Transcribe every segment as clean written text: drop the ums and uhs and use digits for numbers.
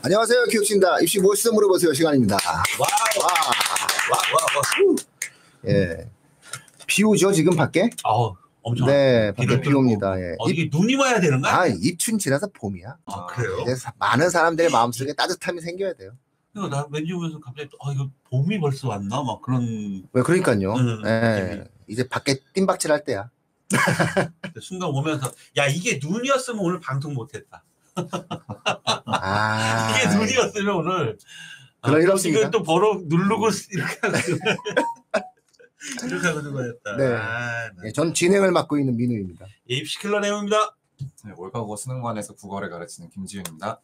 안녕하세요, 교육신다. 입시 무엇이든 물어보세요 시간입니다. 예, 비 오죠 지금 밖에? 엄청. 네, 밖에 비 옵니다. 예. 이게 눈이 와야 되는 거야? 입춘 지나서 봄이야. 그래요? 그래서 많은 사람들의 마음속에 따뜻함이 생겨야 돼요. 나 왠지 보면서 갑자기 이거 봄이 벌써 왔나? 막 그런. 왜 그러니까요. 예, 이제 밖에 뜀박질 할 때야. 순간 오면서 이게 눈이었으면 오늘 방송 못했다. 이게 눈이었으면 오늘. 그런 일 없습니다. 이걸 또 버럭 누르고 이렇게 이렇게 하고 들어갔다. 네. 전 진행을 맡고 있는 민우입니다. 입시 킬러 내용입니다. 네, 월가국어 수능관에서 국어를 가르치는 김지윤입니다.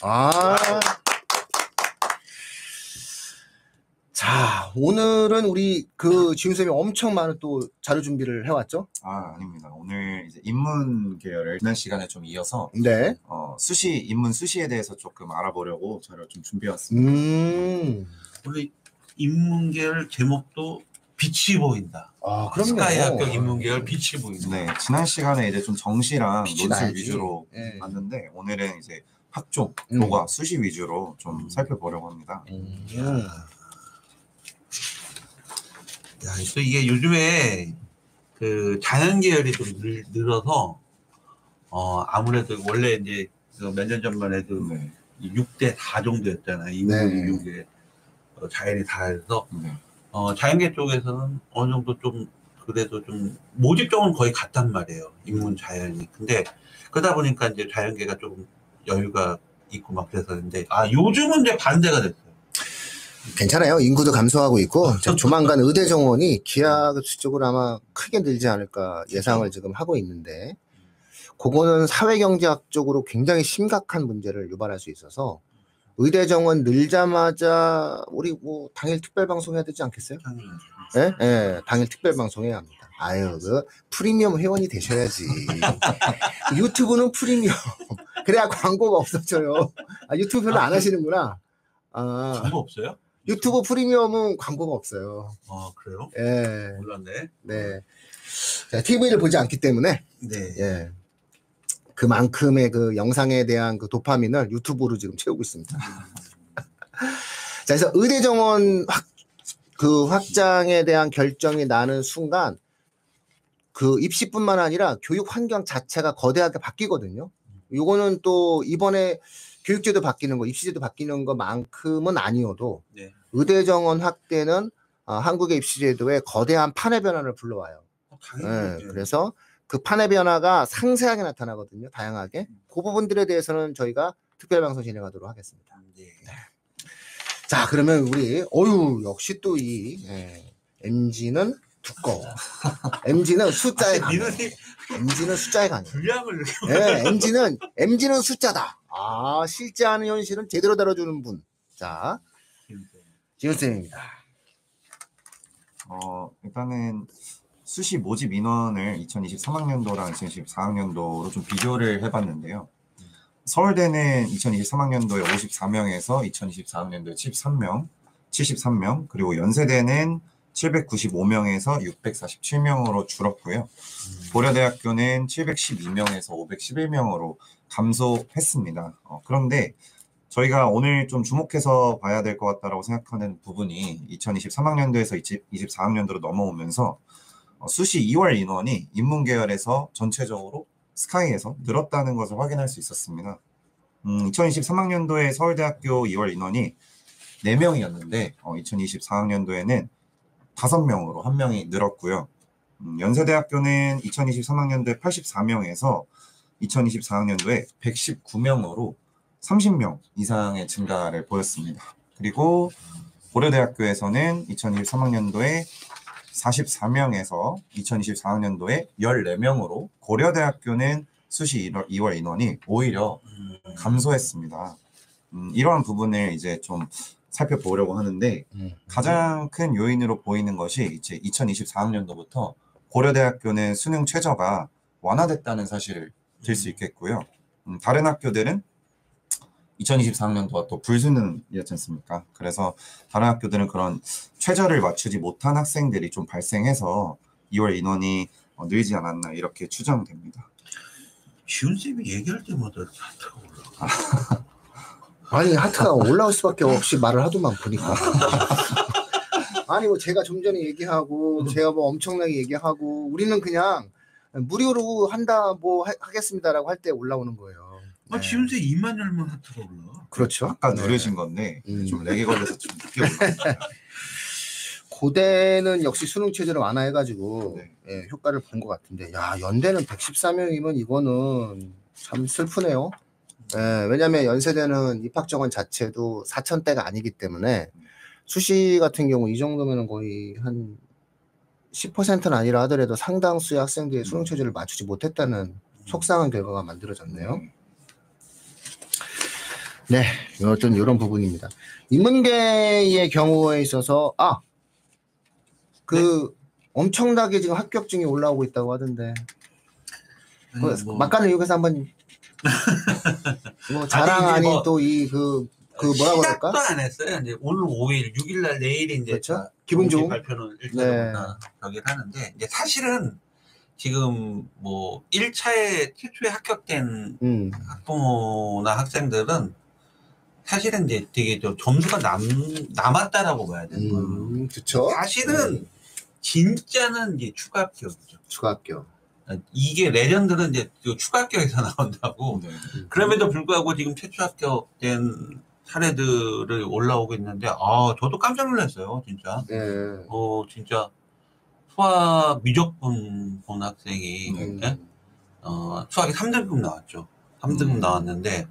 자, 오늘은 우리 지훈 쌤이 엄청 많은 또 자료 준비를 해왔죠? 아닙니다. 오늘 이제 인문 계열을 지난 시간에 좀 이어서 네. 인문 수시에 대해서 조금 알아보려고 자료 좀 준비해왔습니다. 우리 인문계열 제목도 빛이 보인다. 그럼요. 스카이 합격 인문계열 빛이 보인다. 네, 지난 시간에 이제 좀 정시랑 논술 나야지. 위주로 봤는데 오늘은 이제 학종, 교과, 수시 위주로 좀 살펴보려고 합니다. 또 이게 요즘에 그 자연 계열이 좀 늘어서 아무래도 원래 이제 몇 년 전만 해도 6대 4 정도였잖아요. 인문이 6에 자연이 다 해서 자연계 쪽에서는 어느 정도 좀 그래도 좀 모집점은 거의 같단 말이에요. 인문 자연이. 근데 그러다 보니까 이제 자연계가 조금 여유가 있고 막 그래서인데 요즘은 이제 반대가 됐어요. 괜찮아요. 인구도 감소하고 있고 조만간 의대 정원이 기하급수적으로 아마 크게 늘지 않을까 예상을 지금 하고 있는데 그거는 사회경제학적으로 굉장히 심각한 문제를 유발할 수 있어서 의대 정원 늘자마자 우리 당일 특별방송 해야 되지 않겠어요? 네, 당일 특별방송 해야 합니다. 프리미엄 회원이 되셔야지. 유튜브는 프리미엄. 그래야 광고가 없어져요. 유튜브 별로 안 하시는구나. 광고 없어요? 유튜브 프리미엄은 광고가 없어요. 그래요? 예. 몰랐네. 네. TV를 보지 않기 때문에. 네. 예. 그만큼의 그 영상에 대한 그 도파민을 유튜브로 지금 채우고 있습니다. 자, 그래서 의대 정원 확장에 대한 결정이 나는 순간 그 입시뿐만 아니라 교육 환경 자체가 거대하게 바뀌거든요. 요거는 또 이번에 교육제도 바뀌는 거, 입시제도 바뀌는 것만큼은 아니어도 의대 정원 확대는 한국의 입시제도에 거대한 판의 변화를 불러와요. 그래서 그 판의 변화가 상세하게 나타나거든요. 다양하게. 그 부분들에 대해서는 저희가 특별방송 진행하도록 하겠습니다. 자, 그러면 우리 역시 또 MG는 두꺼워. MG는 숫자에 강해. MG는 숫자에 강해. 분량을 MG는 숫자다. 실제 하는 현실은 제대로 다뤄주는 분. 자, 지훈쌤입니다. 일단은 수시 모집 인원을 2023학년도랑 2024학년도로 좀 비교를 해봤는데요. 서울대는 2023학년도에 54명에서 2024학년도에 73명, 그리고 연세대는 795명에서 647명으로 줄었고요. 고려대학교는 712명에서 511명으로 감소했습니다. 그런데 저희가 오늘 좀 주목해서 봐야 될 것 같다고 생각하는 부분이 2023학년도에서 24학년도로 넘어오면서 수시 2월 인원이 인문계열에서 전체적으로 스카이에서 늘었다는 것을 확인할 수 있었습니다. 2023학년도에 서울대학교 2월 인원이 4명이었는데 2024학년도에는 5명으로 1명이 늘었고요. 연세대학교는 2023학년도에 84명에서 2024학년도에 119명으로 30명 이상의 증가를 보였습니다. 그리고 고려대학교에서는 2023학년도에 44명에서 2024학년도에 14명으로 고려대학교는 수시 2월 인원이 오히려 감소했습니다. 이러한 부분을 이제 좀 살펴보려고 하는데 가장 큰 요인으로 보이는 것이 이제 2024학년도부터 고려대학교는 수능 최저가 완화됐다는 사실을 들 수 있겠고요. 다른 학교들은 2024학년도가 또 불수능이었지 않습니까? 그래서 다른 학교들은 그런 최저를 맞추지 못한 학생들이 좀 발생해서 2월 인원이 늘지 않았나 이렇게 추정됩니다. 지훈 쌤이 얘기할 때마다 자타가 올라가. 아니 하트가 올라올 수밖에 없이 말을 하더만 보니까. 아니 뭐 제가 좀 전에 얘기하고 제가 뭐 엄청나게 얘기하고 우리는 그냥 무료로 한다 뭐 하겠습니다라고 할 때 올라오는 거예요. 아, 지금새 2만 열만 하트가 올라. 그렇죠. 아까 누르신 건데 좀 렉이 걸려서 좀 늦게 올라왔어요. 고대는 역시 수능 체제를 완화해가지고 네. 예, 효과를 본 것 같은데, 야 연대는 114명이면 이거는 참 슬프네요. 예, 왜냐하면 연세대는 입학 정원 자체도 4,000대가 아니기 때문에 수시 같은 경우 이 정도면은 거의 한 10%는 아니라 하더라도 상당수의 학생들이 수능 체제를 맞추지 못했다는 속상한 결과가 만들어졌네요. 네, 어떤 이런 부분입니다. 인문계의 경우에 있어서 엄청나게 지금 합격증이 올라오고 있다고 하던데 막간을 이용해서 한번 뭐 자랑 아닌 뭐 또 이 뭐라고 시작도 그럴까? 안 했어요. 이제 오늘 5일, 6일날 내일이 이제 그렇죠? 기분 좋은 발표는 일자로 저기를 하는데 이제 사실은 지금 뭐 1차에 최초에 합격된 학부모나 학생들은 사실은 이제 되게 좀 점수가 남았다라고 봐야 되는 거예요. 그렇죠. 사실은 진짜는 이제 추가 합격이죠. 추가 합격. 이게 레전드는 이제 추가 합격에서 나온다고. 네. 그럼에도 불구하고 지금 최초 합격된 사례들을 올라오고 있는데, 저도 깜짝 놀랐어요, 진짜. 네. 진짜 수학 미적분 본 학생이, 예? 수학이 3등급 나왔죠. 3등급 나왔는데,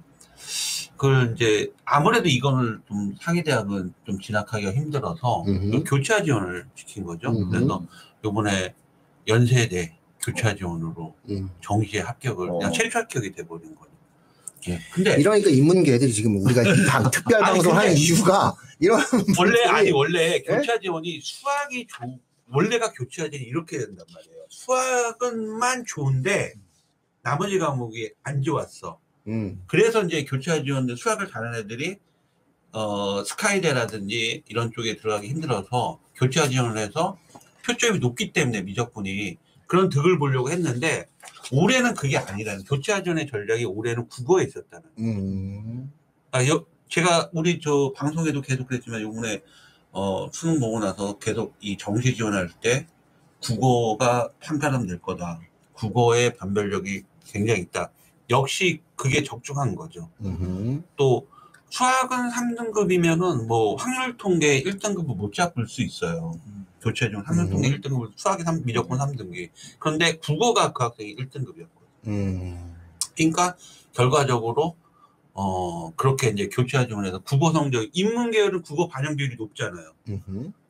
그걸 이제, 아무래도 이거를 좀 상위대학은 좀 진학하기가 힘들어서, 교차 지원을 시킨 거죠. 그래서 요번에 연세대 교차 지원으로 정시에 합격을, 그냥 최초 합격이 돼버린 거예요. 예. 근데 이러니까 인문계 애들이 지금 우리가 이 특별 방송을 하는 이유가 이런 원래 교차 지원이 수학이 원래가 교차 지원이 이렇게 된단 말이에요. 수학은만 좋은데 나머지 과목이 안 좋았어. 그래서 이제 교차 지원 수학을 잘하는 애들이 스카이대라든지 이런 쪽에 들어가기 힘들어서 교차 지원을 해서 표점이 높기 때문에 미적분이 그런 득을 보려고 했는데 올해는 그게 아니라는, 교차전의 전략이 올해는 국어에 있었다는. 제가 우리 방송에도 계속 그랬지만 요번에 수능 보고 나서 계속 이 정시 지원할 때 국어가 판가름 될 거다. 국어의 변별력이 굉장히 있다. 역시 그게 적중한 거죠. 또 수학은 3등급이면은 뭐 확률 통계 1등급을 못 잡을 수 있어요. 교체 중 확률 통계 1등급, 수학이 미적분 3등급. 그런데 국어가 그 학생이 1등급이었거든요. 그러니까 결과적으로 그렇게 이제 교차 지원해서 국어 성적, 인문계열은 국어 반영 비율이 높잖아요.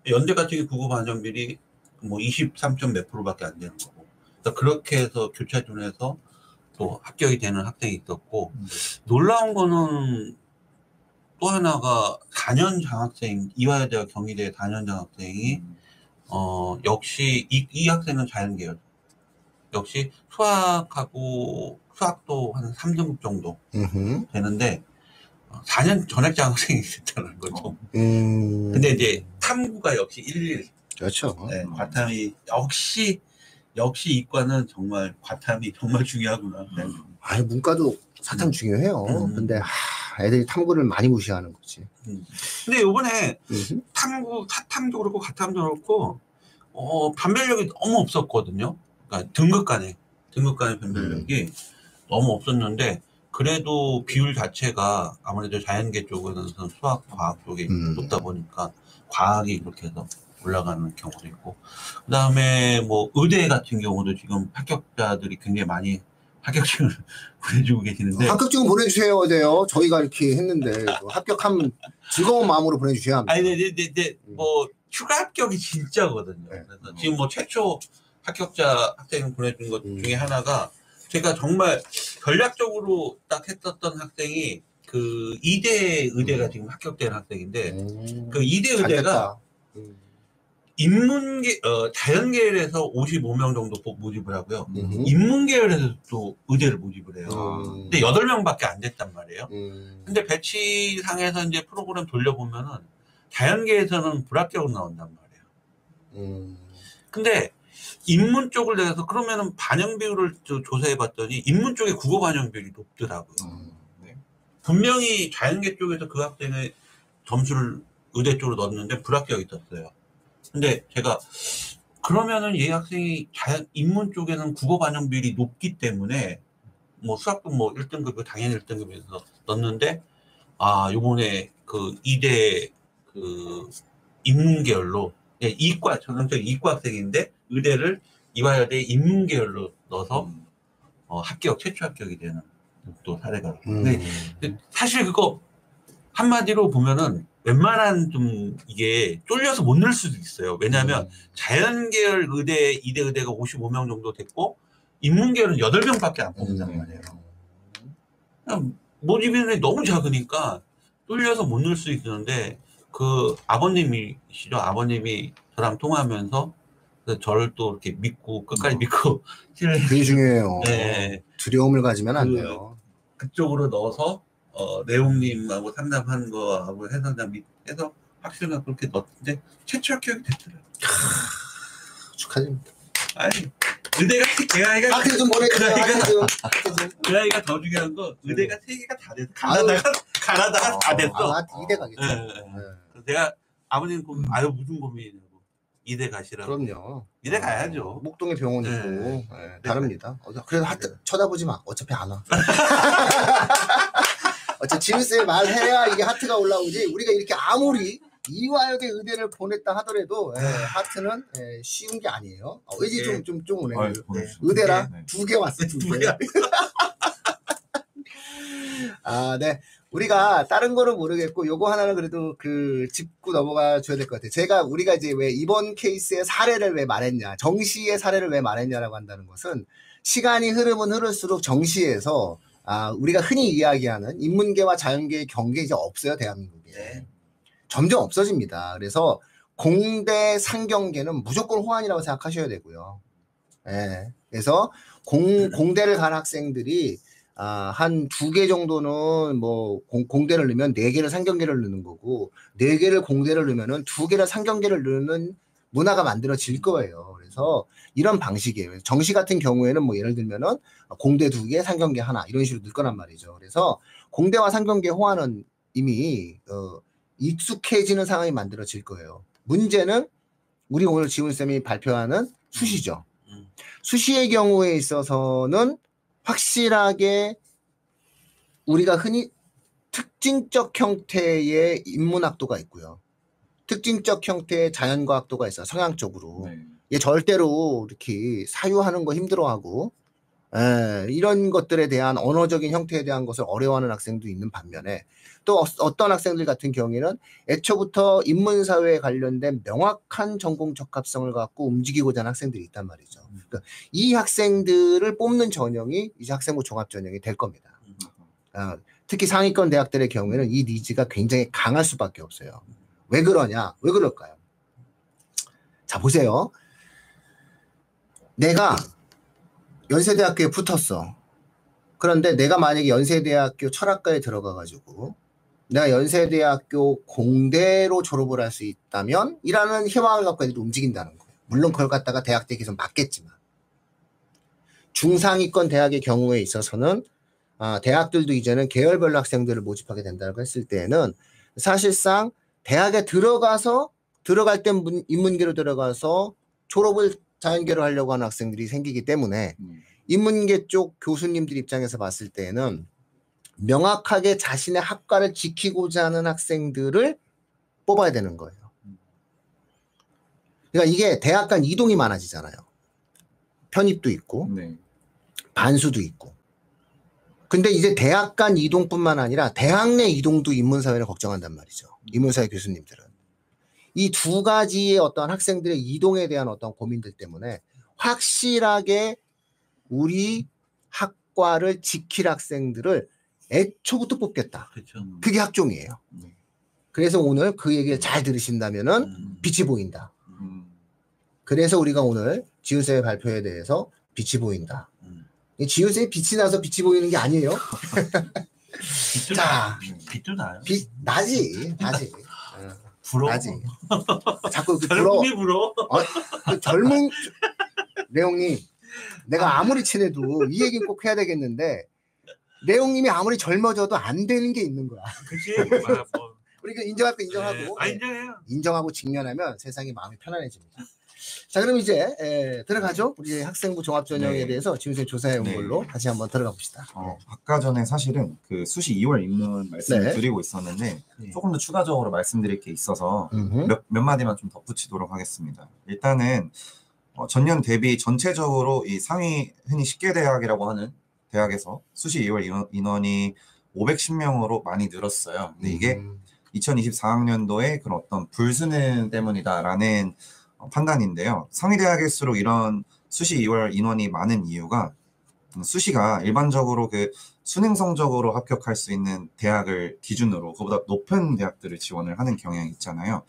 연대 같은 경우 국어 반영 비율이 뭐 23점 몇 %밖에 안 되는 거고. 그래서 그렇게 해서 교차 지원해서 또 합격이 되는 학생이 있었고, 놀라운 거는 또 하나가 4년 장학생, 이화여대와 경희대 4년 장학생이 역시 이 학생은 자연계열. 역시 수학도 한 3등급 정도 되는데 4년 전액 장학생이 있었다는 거죠. 근데 이제 탐구가 역시 11. 그렇죠. 네, 과탐이 역시 이과는 정말 과탐이 정말 중요하구나. 네. 아니 문과도 사탐 중요해요. 근데 애들이 탐구를 많이 무시하는 거지. 근데 요번에 사탐도 그렇고 과탐도 그렇고 변별력이 너무 없었거든요. 그러니까 등급 간의 변별력이 너무 없었는데 그래도 비율 자체가 아무래도 자연계 쪽에서는 수학, 과학 쪽이 높다 보니까 과학이 이렇게 해서 올라가는 경우도 있고, 그 다음에 뭐 의대 같은 경우도 지금 합격자들이 굉장히 많이 합격증을 보내주고 계시는데, 합격증 보내주셔야 돼요. 저희가 이렇게 했는데 합격하면 즐거운 마음으로 보내주셔야 합니다. 아니, 네, 뭐 추가 합격이 진짜거든요. 그래서 지금 뭐 최초 합격자 학생 보내준 것 중에 하나가 제가 정말 전략적으로 딱 했었던 학생이 그 이대 의대가 지금 합격된 학생인데, 그 이대 의대가 인문계, 자연계열에서 55명 정도 모집을 하고요. 인문계열에서 또 의대를 모집을 해요. 근데 8명밖에 안 됐단 말이에요. 근데 배치상에서 이제 프로그램 돌려보면은 자연계에서는 불합격으로 나온단 말이에요. 근데 인문 쪽을 내서 그러면은 반영 비율을 조사해 봤더니 인문 쪽에 국어 반영 비율이 높더라고요. 분명히 자연계 쪽에서 그 학생의 점수를 의대 쪽으로 넣었는데 불합격이 떴어요. 근데 제가 그러면은 이 학생이 인문 쪽에는 국어 반영 비율이 높기 때문에 뭐 수학도 뭐 1등급 당연히 1등급에서 넣었는데 요번에 그 이대 그 인문 계열로 이과 전형적인 이과 학생인데 의대를 이화여대 인문 계열로 넣어서 합격 최초 합격이 되는 또 사례가. 근데 사실 그거 한마디로 보면은 웬만한 좀 이게 쫄려서 못 넣을 수도 있어요. 왜냐하면 자연계열 의대, 이대 의대가 55명 정도 됐고 인문계열은 8명밖에 안 뽑는단 말이에요. 그냥 모집인원이 너무 작으니까 쫄려서 못 넣을 수 있는데 그 아버님이시죠. 아버님이 저랑 통화하면서 저를 또 이렇게 믿고 끝까지 믿고 그게 중요해요. 네. 두려움을 가지면 안 돼요. 그쪽으로 넣어서 내용님하고 상담한 거하고 해설장 밑에서 학생을 그렇게 넣었는데 최초 합격이 됐더라고요. 축하드립니다. 아니 의대가 그 아이가 하트 좀 보내주세요. 그 아이가 더 중요한 거 의대가 3개가 다 됐어. 가나다가 다 됐어. 이대 가겠죠. 그래서 내가 아버님 고민 무슨 고민이냐고 이대 가시라고. 그럼요. 이대 가야죠. 목동에 병원 있고 다릅니다. 그래도 하트 쳐다보지 마. 어차피 안 와. 어차피 지은쌤 말해야 이게 하트가 올라오지. 우리가 이렇게 아무리 이화여대 의대를 보냈다 하더라도 하트는 쉬운 게 아니에요. 의지 좀 오네요. 의대라 네. 2개 왔어. 2개. 네. 우리가 다른 거는 모르겠고 요거 하나는 그래도 그 짚고 넘어가 줘야 될 것 같아요. 우리가 이제 왜 이번 케이스의 사례를 왜 말했냐, 정시의 사례를 왜 말했냐라고 한다는 것은 시간이 흐르면 흐를수록 정시에서 우리가 흔히 이야기하는 인문계와 자연계의 경계 이제 없어요, 대한민국에. 네. 점점 없어집니다. 그래서 공대 상경계는 무조건 호환이라고 생각하셔야 되고요. 그래서 공대를 간 학생들이 한 2개 정도는 뭐 공대를 넣으면 4개를 상경계를 넣는 거고 4개를 공대를 넣으면은 2개를 상경계를 넣는 문화가 만들어질 거예요. 그래서 이런 방식이에요. 정시 같은 경우에는 뭐 예를 들면은 공대 2개, 상경계 하나 이런 식으로 넣을 거란 말이죠. 그래서 공대와 상경계 호환은 이미 익숙해지는 상황이 만들어질 거예요. 문제는 우리 오늘 지훈쌤이 발표하는 수시죠. 수시의 경우에 있어서는 확실하게 우리가 흔히 특징적 형태의 인문학도가 있고요. 특징적 형태의 자연과학도가 있어요. 성향적으로. 얘 절대로 이렇게 사유하는 거 힘들어하고 이런 것들에 대한 언어적인 형태에 대한 것을 어려워하는 학생도 있는 반면에 또 어떤 학생들 같은 경우에는 애초부터 인문사회에 관련된 명확한 전공 적합성을 갖고 움직이고자 하는 학생들이 있단 말이죠. 그러니까 이 학생들을 뽑는 전형이 이제 학생부 종합전형이 될 겁니다. 특히 상위권 대학들의 경우에는 이 니즈가 굉장히 강할 수밖에 없어요. 왜 그러냐? 왜 그럴까요? 자, 보세요. 내가 연세대학교에 붙었어. 그런데 내가 만약에 연세대학교 철학과에 들어가가지고 내가 연세대학교 공대로 졸업을 할 수 있다면 이라는 희망을 갖고 애들이 움직인다는 거예요. 물론 그걸 갖다가 대학들이 계속 맞겠지만 중상위권 대학의 경우에 있어서는 대학들도 이제는 계열별로 학생들을 모집하게 된다고 했을 때는 사실상 대학에 들어갈 땐 인문계로 들어가서 졸업을 자연계로 하려고 하는 학생들이 생기기 때문에 인문계 쪽 교수님들 입장에서 봤을 때는 명확하게 자신의 학과를 지키고자 하는 학생들을 뽑아야 되는 거예요. 그러니까 이게 대학 간 이동이 많아지잖아요. 편입도 있고 반수도 있고. 근데 이제 대학 간 이동뿐만 아니라 대학 내 이동도 인문사회를 걱정한단 말이죠. 인문사회 교수님들은. 이 2가지의 어떤 학생들의 이동에 대한 어떤 고민들 때문에 확실하게 우리 학과를 지킬 학생들을 애초부터 뽑겠다. 그렇죠. 그게 학종이에요. 그래서 오늘 그 얘기를 잘 들으신다면은 빛이 보인다. 그래서 우리가 오늘 지훈쌤의 발표에 대해서 빛이 보인다. 지훈쌤이 빛이 나서 빛이 보이는 게 아니에요. 자, 빛도 나요. 나지. 부러워. 나지. 자꾸 젊음이 부러워. 그 젊은 내용님, 내가 아무리 친해도 이 얘기는 꼭 해야 되겠는데 내용님이 아무리 젊어져도 안 되는 게 있는 거야. 그치? 뭐. 우리가 인정할 거 인정하고. 네. 인정해요. 인정하고 직면하면 세상이 마음이 편안해집니다. 자, 그럼 이제 들어가죠. 우리 학생부 종합전형에 네. 대해서 지금 조사해 온 네. 걸로 다시 한번 들어가 봅시다. 아까 전에 사실은 그 수시 2월 입문 말씀을 네. 드리고 있었는데 네. 조금 더 추가적으로 말씀드릴 게 있어서 몇 마디만 좀 덧붙이도록 하겠습니다. 일단은 전년 대비 전체적으로 이 상위 흔히 10개 대학이라고 하는 대학에서 수시 2월 인원이 510명으로 많이 늘었어요. 근데 이게 2024학년도에 그런 어떤 불수능 때문이다라는 판단인데요. 상위 대학일수록 이런 수시 2월 인원이 많은 이유가 수시가 일반적으로 그 수능 성적으로 합격할 수 있는 대학을 기준으로 그보다 높은 대학들을 지원을 하는 경향이 있잖아요.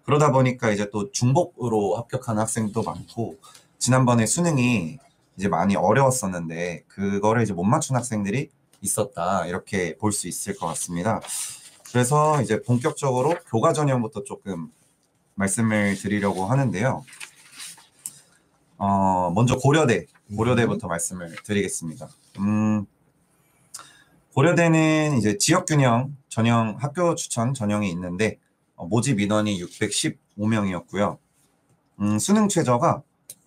그러다 보니까 이제 또 중복으로 합격하는 학생도 많고 지난번에 수능이 이제 많이 어려웠었는데 그거를 이제 못 맞춘 학생들이 있었다 이렇게 볼 수 있을 것 같습니다. 그래서 이제 본격적으로 교과 전형부터 조금 말씀을 드리려고 하는데요. 먼저 고려대부터 말씀을 드리겠습니다. 고려대는 이제 지역균형 전형 학교 추천 전형이 있는데 모집 인원이 615명이었고요. 수능 최저가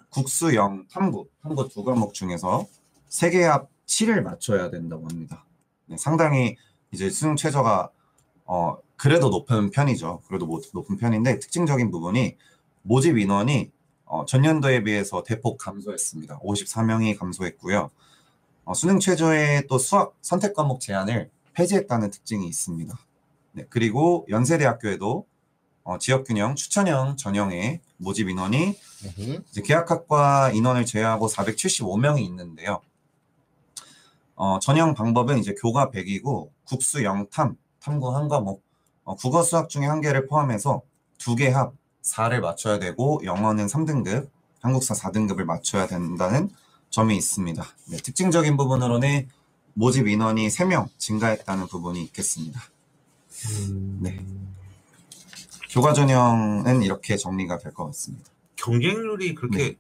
국수 0, 탐구 두 과목 중에서 3개 합 7을 맞춰야 된다고 합니다. 네, 상당히 이제 수능 최저가 그래도 높은 편이죠. 그래도 높은 편인데 특징적인 부분이 모집 인원이 전년도에 비해서 대폭 감소했습니다. 54명이 감소했고요. 수능 최저의 또 수학 선택 과목 제한을 폐지했다는 특징이 있습니다. 네, 그리고 연세대학교에도 지역균형 추천형 전형의 모집 인원이 이제 계약학과 인원을 제외하고 475명이 있는데요. 전형 방법은 이제 교과 100이고 국수 0, 탐구 1과목, 국어 수학 중에 1개를 포함해서 2개 합 4를 맞춰야 되고 영어는 3등급, 한국사 4등급을 맞춰야 된다는 점이 있습니다. 네, 특징적인 부분으로는 모집 인원이 3명 증가했다는 부분이 있겠습니다. 네. 교과 전형은 이렇게 정리가 될 것 같습니다. 경쟁률이 그렇게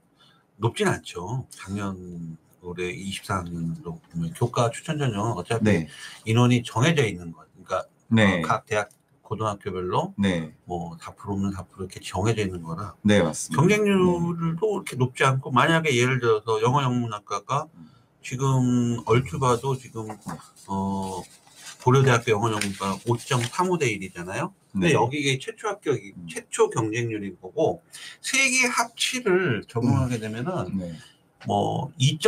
높진 않죠. 작년 올해 24학년으로 보면 교과 추천 전형은 어차피 인원이 정해져 있는 거. 그러니까 각 대학 고등학교별로 뭐 4%면 4% 이렇게 정해져 있는 거라. 네, 맞습니다. 경쟁률도 이렇게 높지 않고 만약에 예를 들어서 영어 영문학과가 지금 얼추 봐도 지금 고려대학교 영어영문과 5.35대 1이잖아요. 근데 여기에 최초 합격이 최초 경쟁률인 거고 세개 합치를 적용하게 되면은 뭐 2대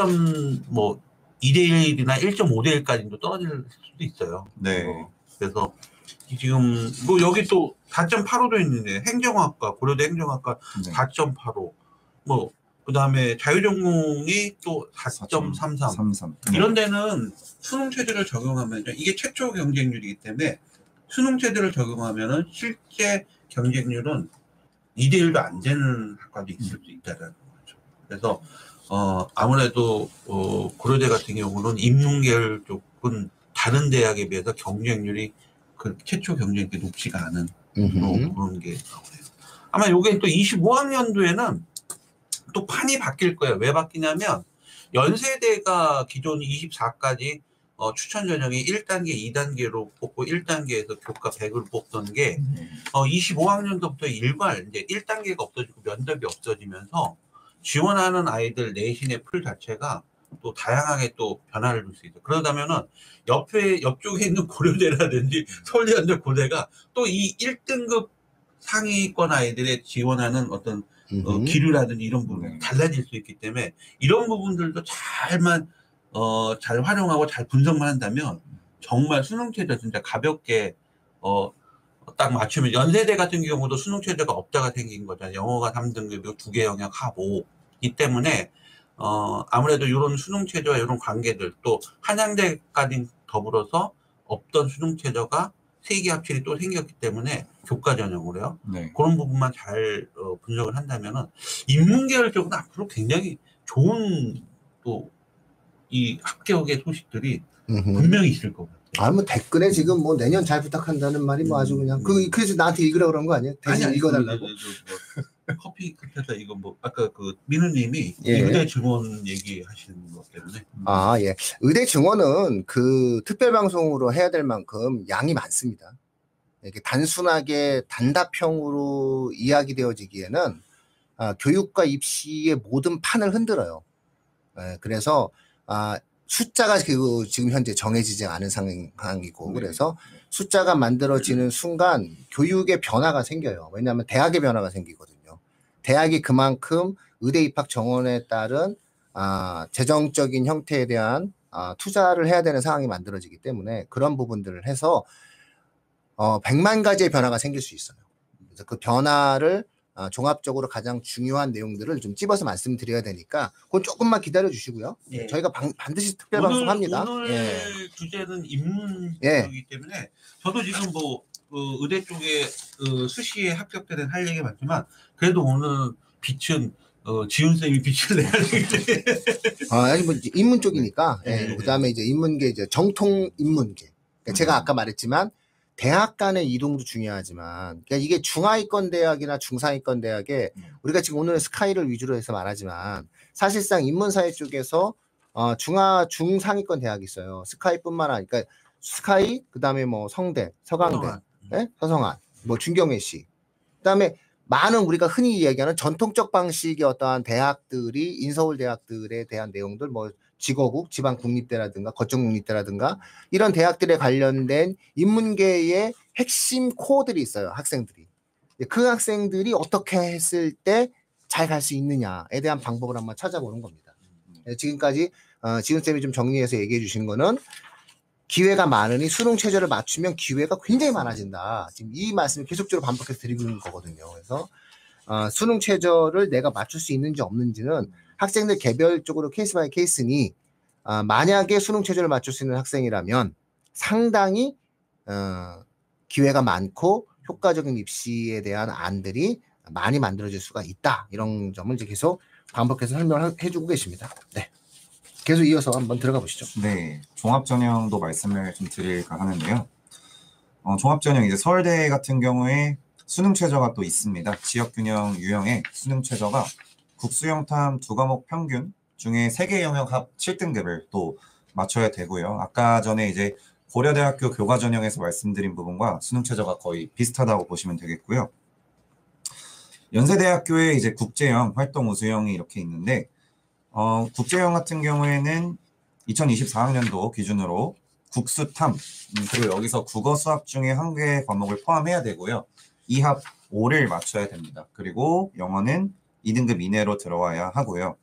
1이나 1.5대 1까지도 떨어질 수도 있어요. 네. 그래서 지금 뭐 여기 또 4.85도 있는데 행정학과 고려대 행정학과 4.85 뭐 그다음에 자유전공이 또 4.33 이런 데는 수능 체제를 적용하면 이게 최초 경쟁률이기 때문에 수능 체제를 적용하면은 실제 경쟁률은 2대 1도 안 되는 학과도 있을 수 있다는 거죠. 그래서 아무래도 고려대 같은 경우는 인문계열 쪽은 다른 대학에 비해서 경쟁률이 그 최초 경쟁률이 높지가 않은 그런 게 나오네요. 아마 요게 또 25학년도에는 또 판이 바뀔 거예요. 왜 바뀌냐면 연세대가 기존 24까지 추천 전형이 1단계, 2단계로 뽑고 1단계에서 교과 100을 뽑던 게 25학년도부터 일괄 이제 1단계가 없어지고 면접이 없어지면서 지원하는 아이들 내신의 풀 자체가 또 다양하게 또 변화를 줄 수 있어요. 그러다면은 옆쪽에 있는 고려대라든지 서울대학교 고대가 또 이 1등급 상위권 아이들의 지원하는 어떤 기류라든지 이런 부분이 달라질 수 있기 때문에 이런 부분들도 잘 활용하고 잘 분석만 한다면 정말 수능 체제 진짜 가볍게 딱 맞추면 연세대 같은 경우도 수능 체제가 없다가 생긴 거잖아요. 영어가 3등급이고 2개 영역 합 5이기 때문에 아무래도 이런 수능 체제와 이런 관계들 또 한양대까지 더불어서 없던 수능 체제가 3개 합칠이 또 생겼기 때문에 교과 전형으로요. 그런 부분만 잘 분석을 한다면은 인문계열 쪽은 앞으로 굉장히 좋은 또 이 합격의 소식들이 분명히 있을 것 같아요. 뭐 댓글에 지금 뭐 내년 잘 부탁한다는 말이 뭐 아주 그냥 그래서 나한테 읽으라 그런 거 아니에요? 대신 읽어달라고. 커피 끝에서 이거 뭐 아까 그 민우님이 예. 의대 증원 얘기하시는 것 때문에 예. 의대 증원은 그 특별 방송으로 해야 될 만큼 양이 많습니다. 이렇게 단순하게 단답형으로 이야기되어지기에는 교육과 입시의 모든 판을 흔들어요. 그래서 숫자가 지금 현재 정해지지 않은 상황이고, 그래서 숫자가 만들어지는 순간 교육의 변화가 생겨요. 왜냐하면 대학의 변화가 생기거든요. 대학이 그만큼 의대 입학 정원에 따른 재정적인 형태에 대한 투자를 해야 되는 상황이 만들어지기 때문에 그런 부분들을 해서 100만 가지의 변화가 생길 수 있어요. 그래서 그 변화를 종합적으로 가장 중요한 내용들을 좀 찝어서 말씀드려야 되니까 그건 조금만 기다려 주시고요. 예. 저희가 반드시 특별 방송합니다. 오늘 주제는 입문이기 때문에 저도 지금 뭐 의대 쪽에 수시에 합격된 할 얘기 많지만 그래도 오늘 빛은 지훈 쌤이 빛을 내야 되기 때문에 아니 뭐 이제 인문 쪽이니까 그다음에 이제 인문계 이제 정통 인문계. 그러니까 제가 아까 말했지만 대학 간의 이동도 중요하지만, 그러니까 이게 중하위권 대학이나 중상위권 대학에 우리가 지금 오늘 스카이를 위주로 해서 말하지만 사실상 인문사회 쪽에서 중상위권 대학이 있어요. 스카이뿐만 아니라, 그러니까 스카이, 그다음에 뭐 성대, 서강대, 서성한, 뭐 중경외시, 그다음에 많은 우리가 흔히 이야기하는 전통적 방식의 어떠한 대학들이 인서울 대학들에 대한 내용들, 뭐 지거국, 지방국립대라든가 거점국립대라든가 이런 대학들에 관련된 인문계의 핵심 코어들이 있어요. 학생들이. 그 학생들이 어떻게 했을 때 잘 갈 수 있느냐에 대한 방법을 한번 찾아보는 겁니다. 지금까지 지훈쌤이 좀 정리해서 얘기해 주신 거는 기회가 많으니 수능 최저를 맞추면 기회가 굉장히 많아진다. 지금 이 말씀을 계속적으로 반복해서 드리고 있는 거거든요. 그래서 수능 최저를 내가 맞출 수 있는지 없는지는 학생들 개별적으로 케이스 바이 케이스니 만약에 수능 최저를 맞출 수 있는 학생이라면 상당히 기회가 많고 효과적인 입시에 대한 안들이 많이 만들어질 수가 있다. 이런 점을 이제 계속 반복해서 설명을 해주고 계십니다. 네. 계속 이어서 한번 들어가 보시죠. 네, 종합전형도 말씀을 좀 드릴까 하는데요. 종합전형 이제 서울대 같은 경우에 수능 최저가 또 있습니다. 지역균형 유형의 수능 최저가 국수영탐 2과목 평균 중에 3개 영역 합 7등급을 또 맞춰야 되고요. 아까 전에 이제 고려대학교 교과전형에서 말씀드린 부분과 수능 최저가 거의 비슷하다고 보시면 되겠고요. 연세대학교에 이제 국제형, 활동 우수형이 이렇게 있는데 국제형 같은 경우에는 2024학년도 기준으로 국수탐, 그리고 여기서 국어 수학 중에 한 개의 과목을 포함해야 되고요. 2합 5를 맞춰야 됩니다. 그리고 영어는 2등급 이내로 들어와야 하고요.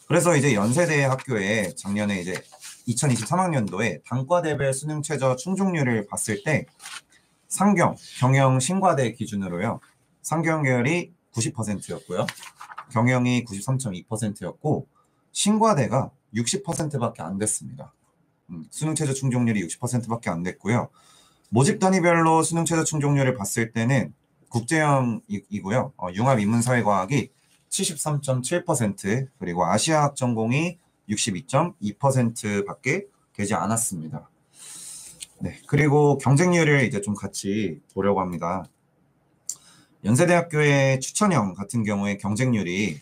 그래서 이제 연세대 학교에 작년에 이제 2023학년도에 단과대별 수능 최저 충족률을 봤을 때 상경, 경영, 신과대 기준으로요. 상경 계열이 90%였고요. 경영이 93.2%였고 신과대가 60%밖에 안 됐습니다. 수능 최저 충족률이 60%밖에 안 됐고요. 모집 단위별로 수능 최저 충족률을 봤을 때는 국제형이고요. 융합 인문사회과학이 73.7%, 그리고 아시아학 전공이 62.2%밖에 되지 않았습니다. 네, 그리고 경쟁률을 이제 좀 같이 보려고 합니다. 연세대학교의 추천형 같은 경우에 경쟁률이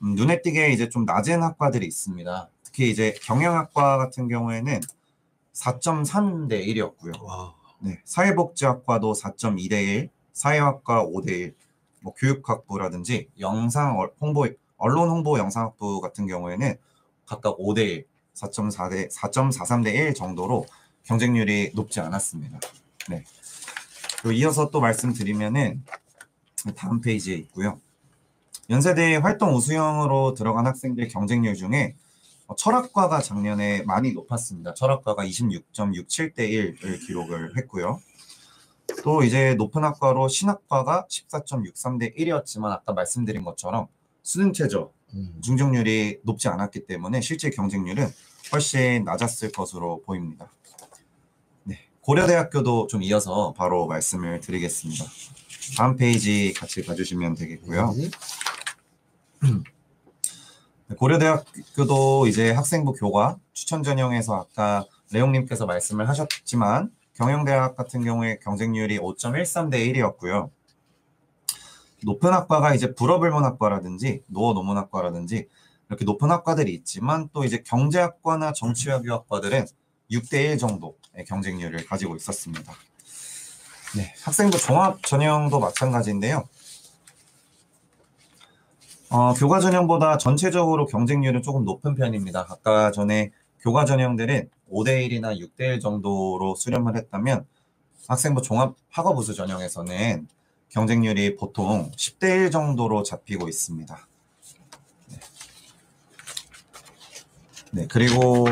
눈에 띄게 이제 좀 낮은 학과들이 있습니다. 특히 이제 경영학과 같은 경우에는 4.3대 1이었고요. 네, 사회복지학과도 4.2대 1, 사회학과 5대 1, 뭐 교육학부라든지 영상 홍보, 언론 홍보 영상학부 같은 경우에는 각각 5대 1, 4.4대 4.43대 1 정도로 경쟁률이 높지 않았습니다. 네. 그리고 이어서 또 말씀드리면은 다음 페이지에 있고요. 연세대 활동 우수형으로 들어간 학생들 경쟁률 중에 철학과가 작년에 많이 높았습니다. 철학과가 26.67대 1을 기록을 했고요. 또 이제 높은 학과로 신학과가 14.63대 1이었지만 아까 말씀드린 것처럼 수능 최저 충족률이 높지 않았기 때문에 실제 경쟁률은 훨씬 낮았을 것으로 보입니다. 네, 고려대학교도 좀 이어서 바로 말씀을 드리겠습니다. 다음 페이지 같이 봐주시면 되겠고요. 고려대학교도 이제 학생부 교과 추천 전형에서 아까 레옹님께서 말씀을 하셨지만 경영대학 같은 경우에 경쟁률이 5.13대 1이었고요. 높은 학과가 이제 불어불문학과라든지 노어논문학과라든지 이렇게 높은 학과들이 있지만 또 이제 경제학과나 정치외교학과들은 6대1 정도의 경쟁률을 가지고 있었습니다. 네, 학생부 종합 전형도 마찬가지인데요. 교과 전형보다 전체적으로 경쟁률은 조금 높은 편입니다. 아까 전에 교과 전형들은 5대1이나 6대1 정도로 수렴을 했다면 학생부 종합 학업우수 전형에서는 경쟁률이 보통 10대1 정도로 잡히고 있습니다. 네, 그리고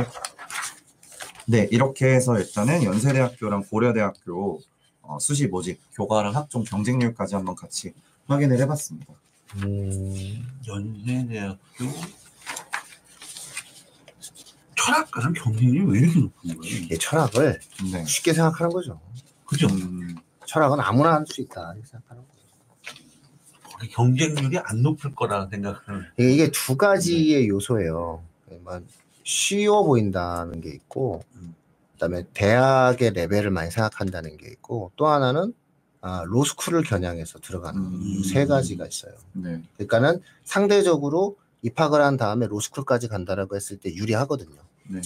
네, 이렇게 해서 일단은 연세대학교랑 고려대학교 수시 모집, 교과랑 학종 경쟁률까지 한번 같이 확인을 해봤습니다. 연세대학교 철학과는 경쟁률이 왜 이렇게 높은 거예요? 이게 철학을 네. 쉽게 생각하는 거죠. 그죠? 철학은 아무나 할 수 있다 이렇게 생각하는 거죠. 거기 경쟁률이 안 높을 거라 생각하는. 이게 두 가지의 요소예요. 쉬워 보인다는 게 있고, 그다음에 대학의 레벨을 많이 생각한다는 게 있고, 또 하나는 로스쿨을 겨냥해서 들어가는 세 가지가 있어요. 네. 그러니까는 상대적으로 입학을 한 다음에 로스쿨까지 간다라고 했을 때 유리하거든요. 네.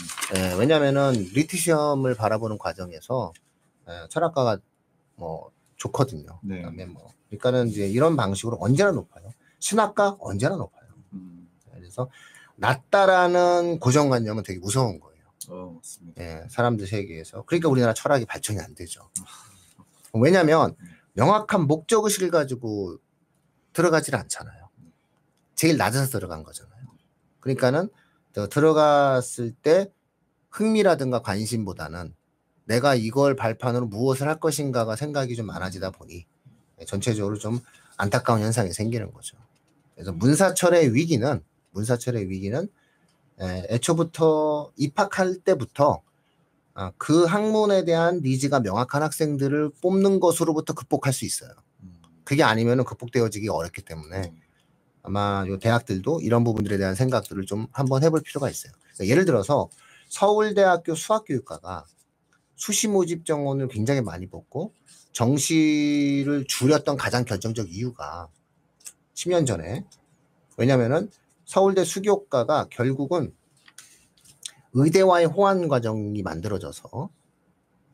왜냐면은 리트 시험을 바라보는 과정에서 철학과가 뭐 좋거든요. 네. 그다음에 그러니까는 이제 이런 방식으로 언제나 높아요. 신학과 언제나 높아요. 그래서 낮다라는 고정관념은 되게 무서운 거예요. 맞습니다. 예, 사람들 세계에서. 그러니까 우리나라 철학이 발전이 안 되죠. 왜냐하면 명확한 목적의식을 가지고 들어가질 않잖아요. 제일 낮아서 들어간 거잖아요. 그러니까는 들어갔을 때 흥미라든가 관심보다는 내가 이걸 발판으로 무엇을 할 것인가가 생각이 좀 많아지다 보니 전체적으로 좀 안타까운 현상이 생기는 거죠. 그래서 문사철의 위기는 애초부터 입학할 때부터 그 학문에 대한 니즈가 명확한 학생들을 뽑는 것으로부터 극복할 수 있어요. 그게 아니면은 극복되어지기 어렵기 때문에 아마 요 대학들도 이런 부분들에 대한 생각들을 좀 한번 해볼 필요가 있어요. 예를 들어서 서울대학교 수학교육과가 수시 모집 정원을 굉장히 많이 뽑고 정시를 줄였던 가장 결정적 이유가 10년 전에, 왜냐면은 서울대 수교과가 결국은 의대와의 호환 과정이 만들어져서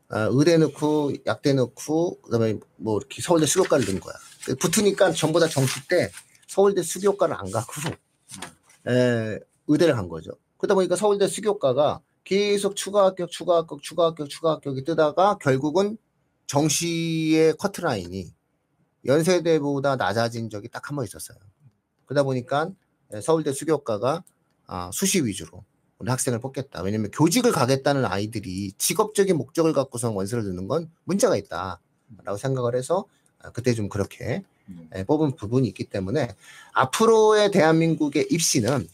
의대 넣고 약대 넣고 그다음에 뭐 이렇게 서울대 수교과를 넣은 거야. 붙으니까 전부 다 정시 때 서울대 수교과를 안 가고 의대를 간 거죠. 그러다 보니까 서울대 수교과가 계속 추가 합격이 뜨다가 결국은 정시의 커트라인이 연세대보다 낮아진 적이 딱 한 번 있었어요. 그러다 보니까 서울대 수교과가 수시 위주로 우리 학생을 뽑겠다. 왜냐면 교직을 가겠다는 아이들이 직업적인 목적을 갖고서 원서를 넣는 건 문제가 있다라고 생각을 해서 그때 좀 그렇게 뽑은 부분이 있기 때문에 앞으로의 대한민국의 입시는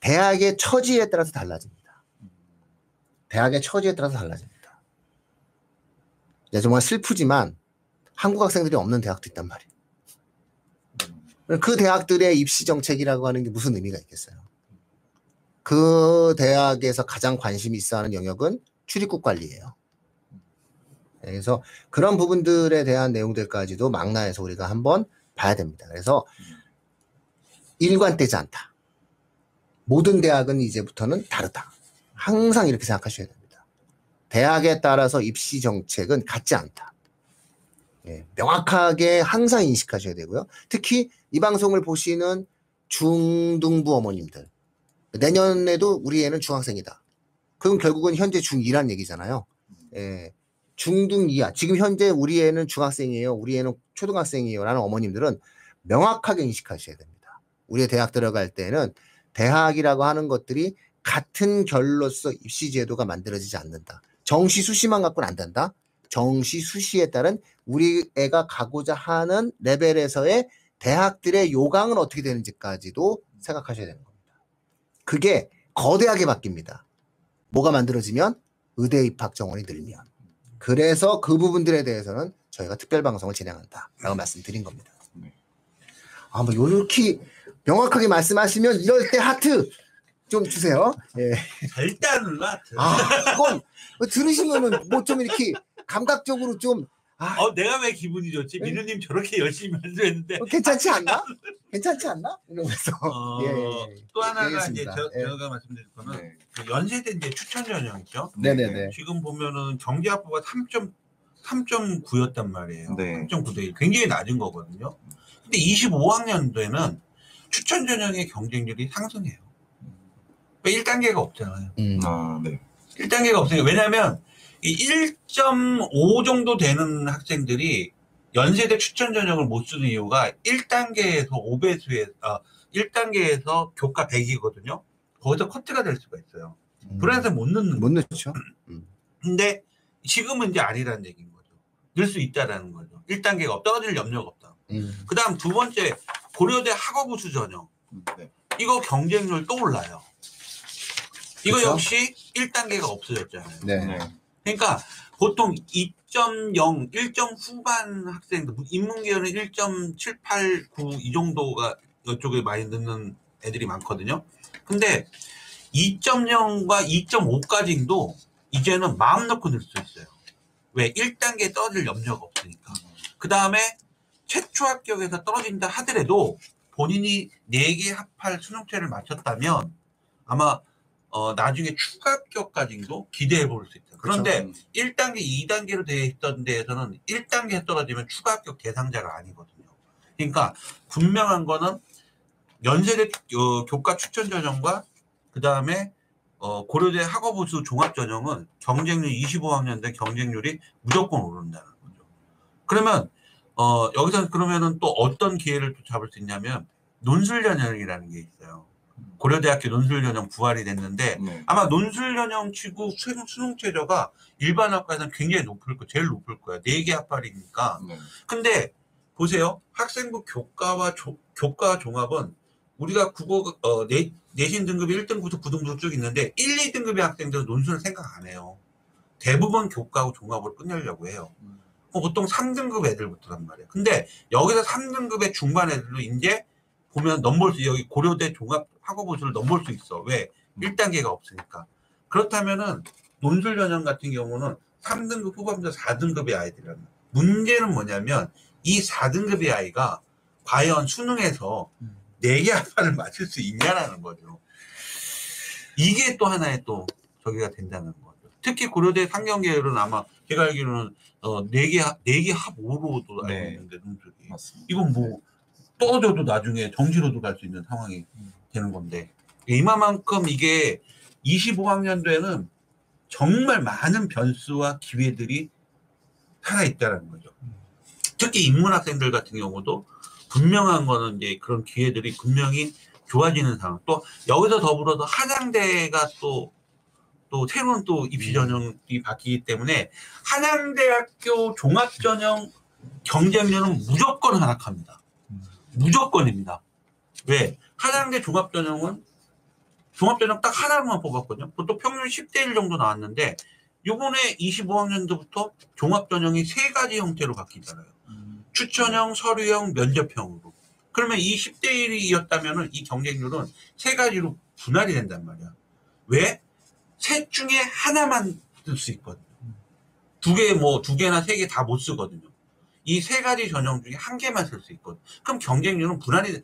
대학의 처지에 따라서 달라집니다. 대학의 처지에 따라서 달라집니다. 정말 슬프지만 한국 학생들이 없는 대학도 있단 말이에요. 그 대학들의 입시 정책이라고 하는 게 무슨 의미가 있겠어요? 그 대학에서 가장 관심이 있어 하는 영역은 출입국 관리예요. 그래서 그런 부분들에 대한 내용들까지도 망라해서 우리가 한번 봐야 됩니다. 그래서 일관되지 않다. 모든 대학은 이제부터는 다르다. 항상 이렇게 생각하셔야 됩니다. 대학에 따라서 입시 정책은 같지 않다. 명확하게 항상 인식하셔야 되고요. 특히 이 방송을 보시는 중등부 어머님들, 내년에도 우리 애는 중학생이다. 그럼 결국은 현재 중2란 얘기잖아요. 중등 이하, 지금 현재 우리 애는 중학생이에요, 우리 애는 초등학생이에요 라는 어머님들은 명확하게 인식하셔야 됩니다. 우리의 대학 들어갈 때는 대학이라고 하는 것들이 같은 결로서 입시 제도가 만들어지지 않는다. 정시 수시만 갖고는 안 된다. 정시 수시에 따른 우리 애가 가고자 하는 레벨에서의 대학들의 요강은 어떻게 되는지까지도 생각하셔야 되는 겁니다. 그게 거대하게 바뀝니다. 뭐가 만들어지면 의대 입학 정원이 늘면. 그래서 그 부분들에 대해서는 저희가 특별 방송을 진행한다라고 말씀드린 겁니다. 뭐 이렇게 명확하게 말씀하시면 이럴 때 하트 좀 주세요. 절대 안 눌러. 그건 들으시면은 뭐 좀 이렇게 감각적으로 좀 내가 왜 기분이 좋지? 민우님 저렇게 열심히 만들었는데 괜찮지 않나? 괜찮지 않나? 이러면서 또 하나가 이제 알겠습니다. 제가 말씀드릴 거는 그 연세대 이제 추천 전형 있죠. 네네네. 지금 보면은 경제학부가 3.9였단 말이에요. 네. 3.9대 굉장히 낮은 거거든요. 근데 25학년도에는 추천 전형의 경쟁률이 상승해요. 왜 1단계가 없잖아요. 네. 1단계가 없으니까. 왜냐면 이 1.5 정도 되는 학생들이 연세대 추천 전형을 못 쓰는 이유가 1단계에서 5배수에 1단계에서 교과 100이거든요. 거기서 커트가 될 수가 있어요. 그래서 못 넣는 못 넣죠. 근데 지금은 이제 아니라는 얘기인 거죠. 넣을 수 있다라는 거죠. 1단계가 떨어질 염려가 없다. 그 다음 두 번째 고려대 학업우수 전형. 네. 이거 경쟁률 또 올라요. 이거 그쵸? 역시 1단계가 없어졌잖아요. 네. 그러니까 보통 2.0, 1점 후반 학생들, 인문계열은 1.789 이 정도가 이쪽에 많이 넣는 애들이 많거든요. 근데 2.0과 2.5까지도 이제는 마음 놓고 넣을 수 있어요. 왜? 1단계에 떨어질 염려가 없으니까. 그 다음에 최초 합격에서 떨어진다 하더라도 본인이 4개 합할 수능체를 마쳤다면 아마 나중에 추가 합격까지도 기대해 볼 수 있다. 그런데 그렇죠. 1단계, 2단계로 되어 있던 데에서는 1단계에 떨어지면 추가 합격 대상자가 아니거든요. 그러니까 분명한 거는 연세대 교과 추천 전형과 그 다음에 고려대 학업우수 종합 전형은 경쟁률 25학년대 경쟁률이 무조건 오른다는 거죠. 그러면 여기서 그러면은 또 어떤 기회를 또 잡을 수 있냐면 논술 전형이라는 게 있어요. 고려대학교 논술 전형 부활이 됐는데 아마 논술 전형 치고 수능 최저가 일반 학과에서는 굉장히 높을 거, 제일 높을 거야. 4개 합발이니까. 근데 보세요. 학생부 교과와 교과 종합은 우리가 국어 내신 등급이 1등부터 9등부터 쭉 있는데 1, 2등급의 학생들은 논술을 생각 안 해요. 대부분 교과하고 종합으로 끝내려고 해요. 보통 3등급 애들부터란 말이에요. 근데 여기서 3등급의 중반 애들도 이제 보면 넘볼 수, 여기 고려대 종합 학업우수를 넘볼 수 있어. 왜? 1단계가 없으니까. 그렇다면은 논술 전형 같은 경우는 3등급 후반부터 4등급의 아이들이라는. 문제는 뭐냐면 이 4등급의 아이가 과연 수능에서 4개 합판을 맞출 수 있냐라는 거죠. 이게 또 하나의 또 저기가 된다는 거죠. 특히 고려대 상경계열은 아마 제가 알기로는 4개 합 5로도 알고 있는데 논술이. 맞습니다. 이건 뭐 떨어져도 나중에 정시로도 갈 수 있는 상황이 되는 건데 이만큼 이게 25학년도에는 정말 많은 변수와 기회들이 살아있다는 거죠. 특히 인문학생들 같은 경우도 분명한 거는 이제 그런 기회들이 분명히 좋아지는 상황. 또 여기서 더불어서 한양대가 또 새로운 또 입시 전형이 바뀌기 때문에 한양대학교 종합전형 경쟁률은 무조건 하락합니다. 무조건입니다. 왜? 한양대 종합전형은 종합전형 딱 하나로만 뽑았거든요. 보통 평균 10대 1 정도 나왔는데 이번에 25학년도부터 종합전형이 3가지 형태로 바뀌잖아요. 추천형, 서류형, 면접형으로. 그러면 이 10대 1이었다면 이 경쟁률은 3가지로 분할이 된단 말이야. 왜? 셋 중에 하나만 쓸 수 있거든요. 2개나 3개 다 못 쓰거든요. 이 3가지 전형 중에 1개만 쓸 수 있거든요. 그럼 경쟁률은 분할이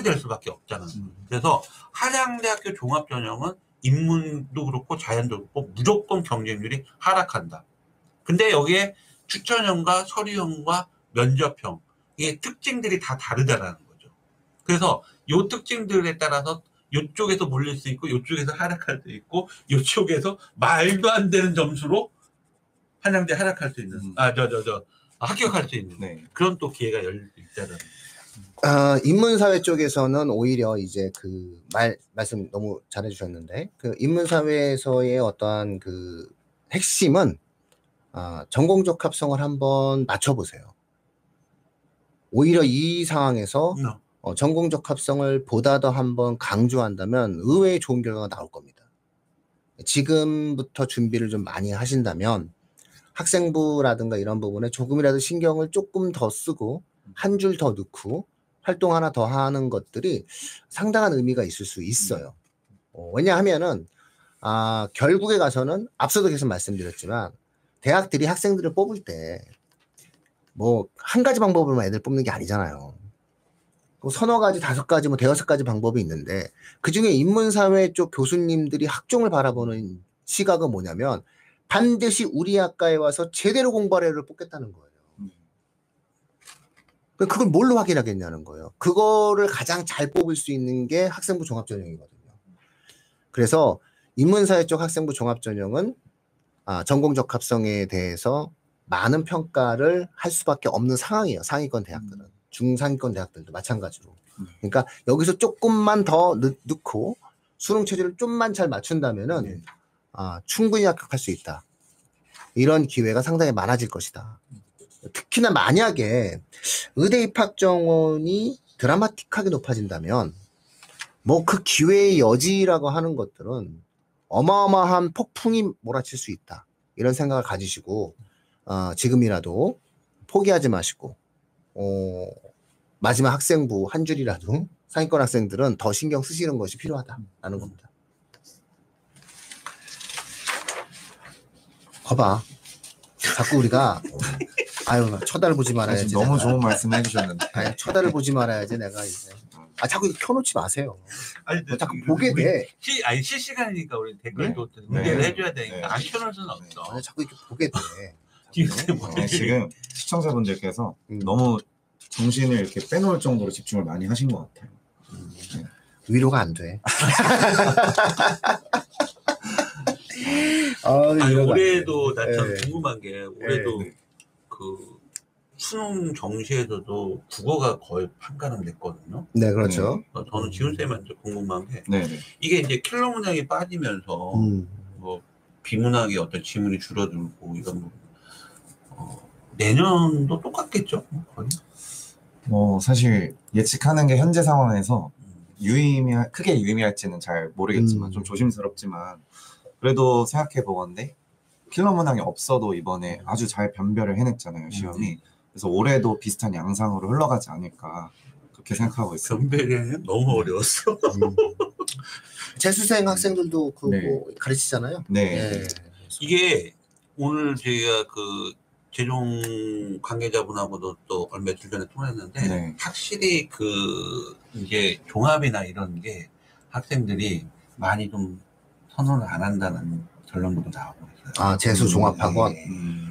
될 수밖에 없잖아요. 그래서 한양대학교 종합전형은 인문도 그렇고 자연도 그렇고 무조건 경쟁률이 하락한다. 근데 여기에 추천형과 서류형과 면접형 이게 특징들이 다 다르다라는 거죠. 그래서 이 특징들에 따라서 이쪽에서 몰릴 수 있고 이쪽에서 하락할 수 있고 이쪽에서 말도 안 되는 점수로 한양대 하락할 수 있는 합격할 수 있는 그런 또 기회가 열릴 수 있다는. 인문사회 쪽에서는 오히려 이제 그 말씀 너무 잘해주셨는데 그 인문사회에서의 어떠한 그 핵심은 전공적 합성을 한번 맞춰보세요. 오히려 이 상황에서 전공적 합성을 보다 더 한번 강조한다면 의외의 좋은 결과가 나올 겁니다. 지금부터 준비를 좀 많이 하신다면 학생부라든가 이런 부분에 조금이라도 신경을 조금 더 쓰고 한 줄 더 넣고 활동 하나 더 하는 것들이 상당한 의미가 있을 수 있어요. 왜냐하면은 결국에 가서는 앞서도 계속 말씀드렸지만 대학들이 학생들을 뽑을 때 뭐 한 가지 방법으로만 애들 뽑는 게 아니잖아요. 뭐 서너 가지, 다섯 가지, 뭐 대여섯 가지 방법이 있는데 그중에 인문사회 쪽 교수님들이 학종을 바라보는 시각은 뭐냐면 반드시 우리 학과에 와서 제대로 공부할 애를 뽑겠다는 거예요. 그걸 뭘로 확인하겠냐는 거예요. 그거를 가장 잘 뽑을 수 있는 게 학생부 종합전형이거든요. 그래서 인문사회 쪽 학생부 종합전형은 전공적 합성에 대해서 많은 평가를 할 수밖에 없는 상황이에요. 상위권 대학들은. 중상위권 대학들도 마찬가지로. 그러니까 여기서 조금만 더 넣고 수능 체제를 좀만 잘 맞춘다면은 충분히 합격할 수 있다. 이런 기회가 상당히 많아질 것이다. 특히나 만약에 의대 입학 정원이 드라마틱하게 높아진다면 뭐 그 기회의 여지라고 하는 것들은 어마어마한 폭풍이 몰아칠 수 있다. 이런 생각을 가지시고 지금이라도 포기하지 마시고 마지막 학생부 한 줄이라도 상위권 학생들은 더 신경 쓰시는 것이 필요하다라는 겁니다. 거봐. 자꾸 우리가 쳐다를 보지 말아야지. 너무 내가. 좋은 말씀 해주셨는데. 쳐다를 보지 말아야지 내가 이제. 자꾸 이거 켜놓지 마세요. 아니, 자꾸 보게 돼. 실시간이니까 우리 댓글도 응대를 해줘야 되니까 안 켜놓을 수는 없어. 자꾸 이렇게 보게 돼. 지금 시청자분들께서 너무 정신을 이렇게 빼놓을 정도로 집중을 많이 하신 것 같아요. 위로가 안 돼. 올해도 나 참 궁금한 게 올해도 그 수능 정시에서도 국어가 거의 판가름 됐거든요. 네, 그렇죠. 저는 지훈 쌤한테 궁금한 게 이게 이제 킬러 문항이 빠지면서 뭐 비문학의 어떤 지문이 줄어들고 이런 부분 내년도 똑같겠죠? 거의? 뭐 사실 예측하는 게 현재 상황에서 크게 유의미할지는 잘 모르겠지만 좀 조심스럽지만 그래도 생각해 보건데 킬러 문항이 없어도 이번에 아주 잘 변별을 해냈잖아요, 시험이. 그래서 올해도 비슷한 양상으로 흘러가지 않을까 그렇게 생각하고 있습니다. 변별이 너무 어려웠어. 재수생 학생들도 그거 가르치잖아요. 네. 이게 오늘 저희가 그 재종 관계자분하고도 또 며칠 전에 통화했는데 확실히 그 이제 종합이나 이런 게 학생들이 많이 좀 선호를 안 한다는 결론도 나오고 있어요. 재수 종합학원.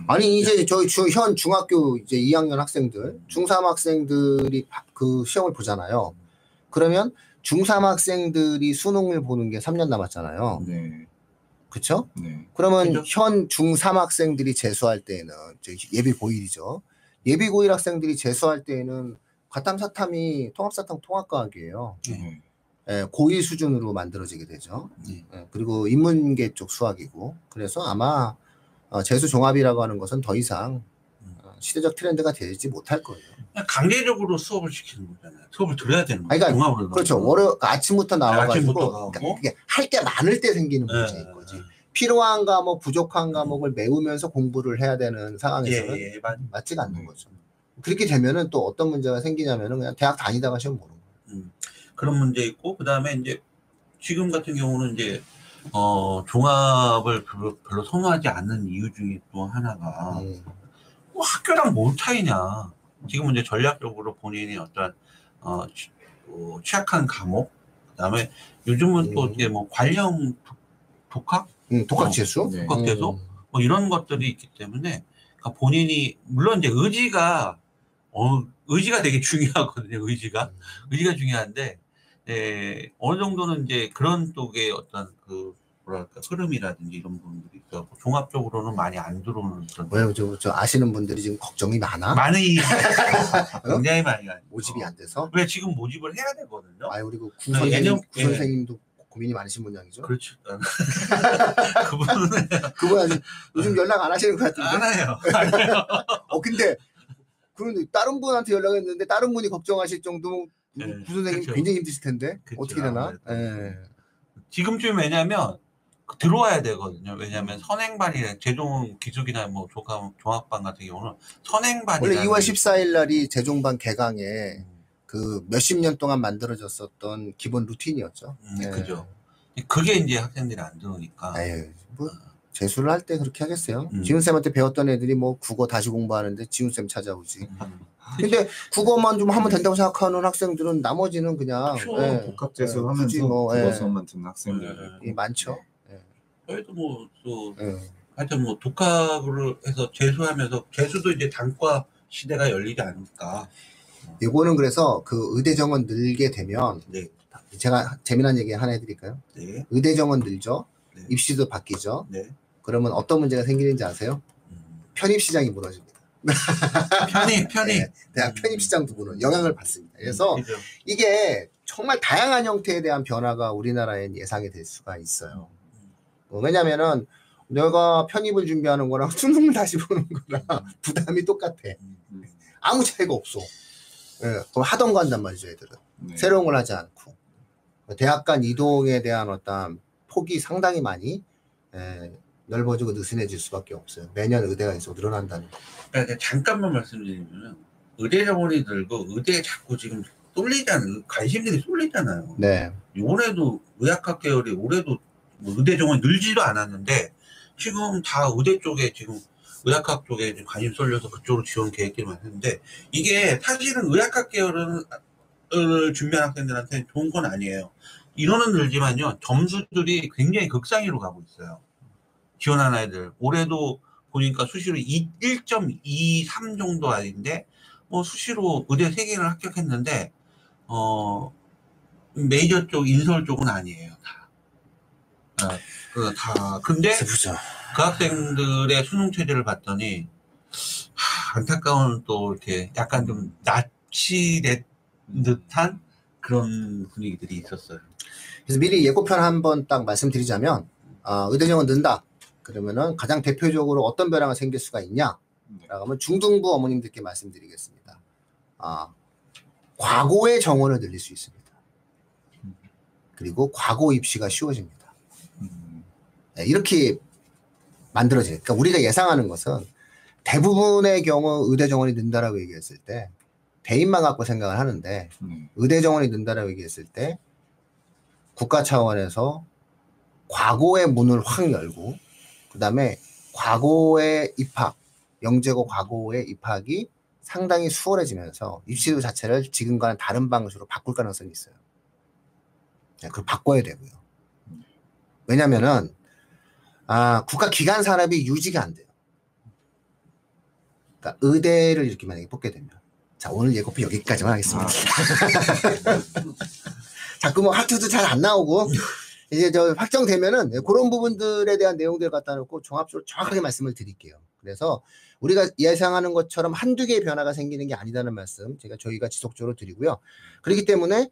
아니 이제 저희 현 중학교 이제 2학년 학생들, 중3 학생들이 그 시험을 보잖아요. 그러면 중3 학생들이 수능을 보는 게 3년 남았잖아요. 그렇죠? 그러면 현 중3 학생들이 재수할 때는 예비 고1이죠. 예비 고1 학생들이 재수할 때는 과탐 사탐이 통합사탐 통합과학이에요. 고2 수준으로 만들어지게 되죠. 그리고 인문계 쪽 수학이고 그래서 아마 재수 종합이라고 하는 것은 더 이상 시대적 트렌드가 되지 못할 거예요. 강제적으로 수업을 시키는 거잖아요. 수업을 들어야 되는 거예요. 그러니까 그렇죠. 아침부터 나와가지고 그러니까 할 게 많을 때 생기는 문제인 거지. 필요한 과목, 부족한 과목을 메우면서 공부를 해야 되는 상황에서는 맞지가 않는 거죠. 그렇게 되면은 또 어떤 문제가 생기냐면은 그냥 대학 다니다가 시험 보는 거예요. 그런 문제 있고 그다음에 이제 지금 같은 경우는 이제 종합을 별로 선호하지 않는 이유 중에 또 하나가 뭐 학교랑 뭔 차이냐. 지금은 이제 전략적으로 본인이 어떤 취약한 과목, 그다음에 요즘은 또 이제 뭐 관련 독학, 독학 재수, 독학 재수 뭐 이런 것들이 있기 때문에 그러니까 본인이 물론 이제 의지가 되게 중요하거든요. 의지가 중요한데 어느 정도는 이제 그런 쪽의 어떤 그 뭐랄까 흐름이라든지 이런 부분들이 있고 종합적으로는 많이 안 들어오는 그런. 왜요? 저 아시는 분들이 지금 걱정이 많아? 많이 굉장히 많이 모집이 안 돼서? 왜 지금 모집을 해야 되거든요. 그리고 구 선생님도 고민이 많으신 모양이죠. 그렇죠. 그분은 요즘 연락 안 하시는 것 같은데. 안 해요. 근데 그런데 다른 분한테 연락했는데 다른 분이 걱정하실 정도 구 선생님 굉장히 힘드실 텐데 어떻게 되나? 지금쯤 왜냐면 들어와야 되거든요. 왜냐하면 선행반이랑 재종 기숙이나 뭐 종합반 같은 경우는 선행반이 원래 2월 14일 날이 재종반 개강에 그 몇십 년 동안 만들어졌었던 기본 루틴이었죠. 그죠. 그게 이제 학생들이 안 들어오니까. 재수를 할 때 그렇게 하겠어요. 지훈쌤한테 배웠던 애들이 뭐 국어 다시 공부하는데 지훈쌤 찾아오지. 근데 국어만 좀 하면 된다고 생각하는 학생들은 나머지는 그냥 그렇죠. 복합 재수하면서 굳이 뭐, 국어 수업만 듣는 학생들이 많죠. 저희도 뭐또 하여튼 뭐 독학으로 해서 재수하면서 재수도 이제 단과 시대가 열리지 않을까. 이거는 그래서 그 의대 정원 늘게 되면 네. 제가 재미난 얘기 하나 해드릴까요? 네. 의대 정원 늘죠. 네. 입시도 바뀌죠. 네. 그러면 어떤 문제가 생기는지 아세요? 편입 시장이 무너집니다. 편입. 네, 대학 편입 시장 부분은 영향을 받습니다. 그래서 이게 정말 다양한 형태에 대한 변화가 우리나라엔 예상이 될 수가 있어요. 왜냐면은 내가 편입을 준비하는 거랑 수능을 다시 보는 거랑 부담이 똑같아. 아무 차이가 없어. 그럼 하던 거 한단 말이죠, 애들은. 새로운 걸 하지 않고. 대학 간 이동에 대한 어떤 폭이 상당히 많이 넓어지고 느슨해질 수밖에 없어요. 매년 의대가 계속 늘어난다는 거. 그러니까 잠깐만 말씀드리면 의대 정원이 들고 의대에 자꾸 지금 관심들이 쏠리잖아요. 네. 올해도 의학학 계열이 올해도 뭐 의대 정원이 늘지도 않았는데 지금 다 의대 쪽에 지금 의학학 쪽에 관심 쏠려서 그쪽으로 지원 계획들이 많은데 이게 사실은 의학학 계열을 준비한 학생들한테는 좋은 건 아니에요. 인원은 늘지만요 점수들이 굉장히 극상위로 가고 있어요. 지원한 아이들 올해도 보니까 수시로 1.23 정도 아닌데 뭐 수시로 의대 3개를 합격했는데 메이저 쪽 인서울 쪽은 아니에요. 다. 근데 그 학생들의 수능 체제를 봤더니 안타까운 또 이렇게 약간 좀 납치된 듯한 그런 분위기들이 있었어요. 그래서 미리 예고편 한번 딱 말씀드리자면 의대 정원 는다. 그러면은 가장 대표적으로 어떤 변화가 생길 수가 있냐? 라고 하면 중등부 어머님들께 말씀드리겠습니다. 과고의 정원을 늘릴 수 있습니다. 그리고 과고 입시가 쉬워집니다. 이렇게 만들어지니까 그러니까 우리가 예상하는 것은 대부분의 경우 의대 정원이 는다라고 얘기했을 때 대입만 갖고 생각을 하는데 의대 정원이 는다라고 얘기했을 때 국가 차원에서 과고의 문을 확 열고 그 다음에 과고의 입학, 영재고 과고의 입학이 상당히 수월해지면서 입시도 자체를 지금과는 다른 방식으로 바꿀 가능성이 있어요. 그걸 바꿔야 되고요. 왜냐면은 국가 기관 산업이 유지가 안 돼요. 그러니까 의대를 이렇게 만약에 뽑게 되면 자 오늘 예고편 여기까지만 하겠습니다. 자꾸 뭐 하트도 잘 안 나오고 이제 저 확정되면은 그런 부분들에 대한 내용들을 갖다 놓고 종합적으로 정확하게 말씀을 드릴게요. 그래서 우리가 예상하는 것처럼 한두 개의 변화가 생기는 게 아니다는 말씀 저희가 지속적으로 드리고요. 그렇기 때문에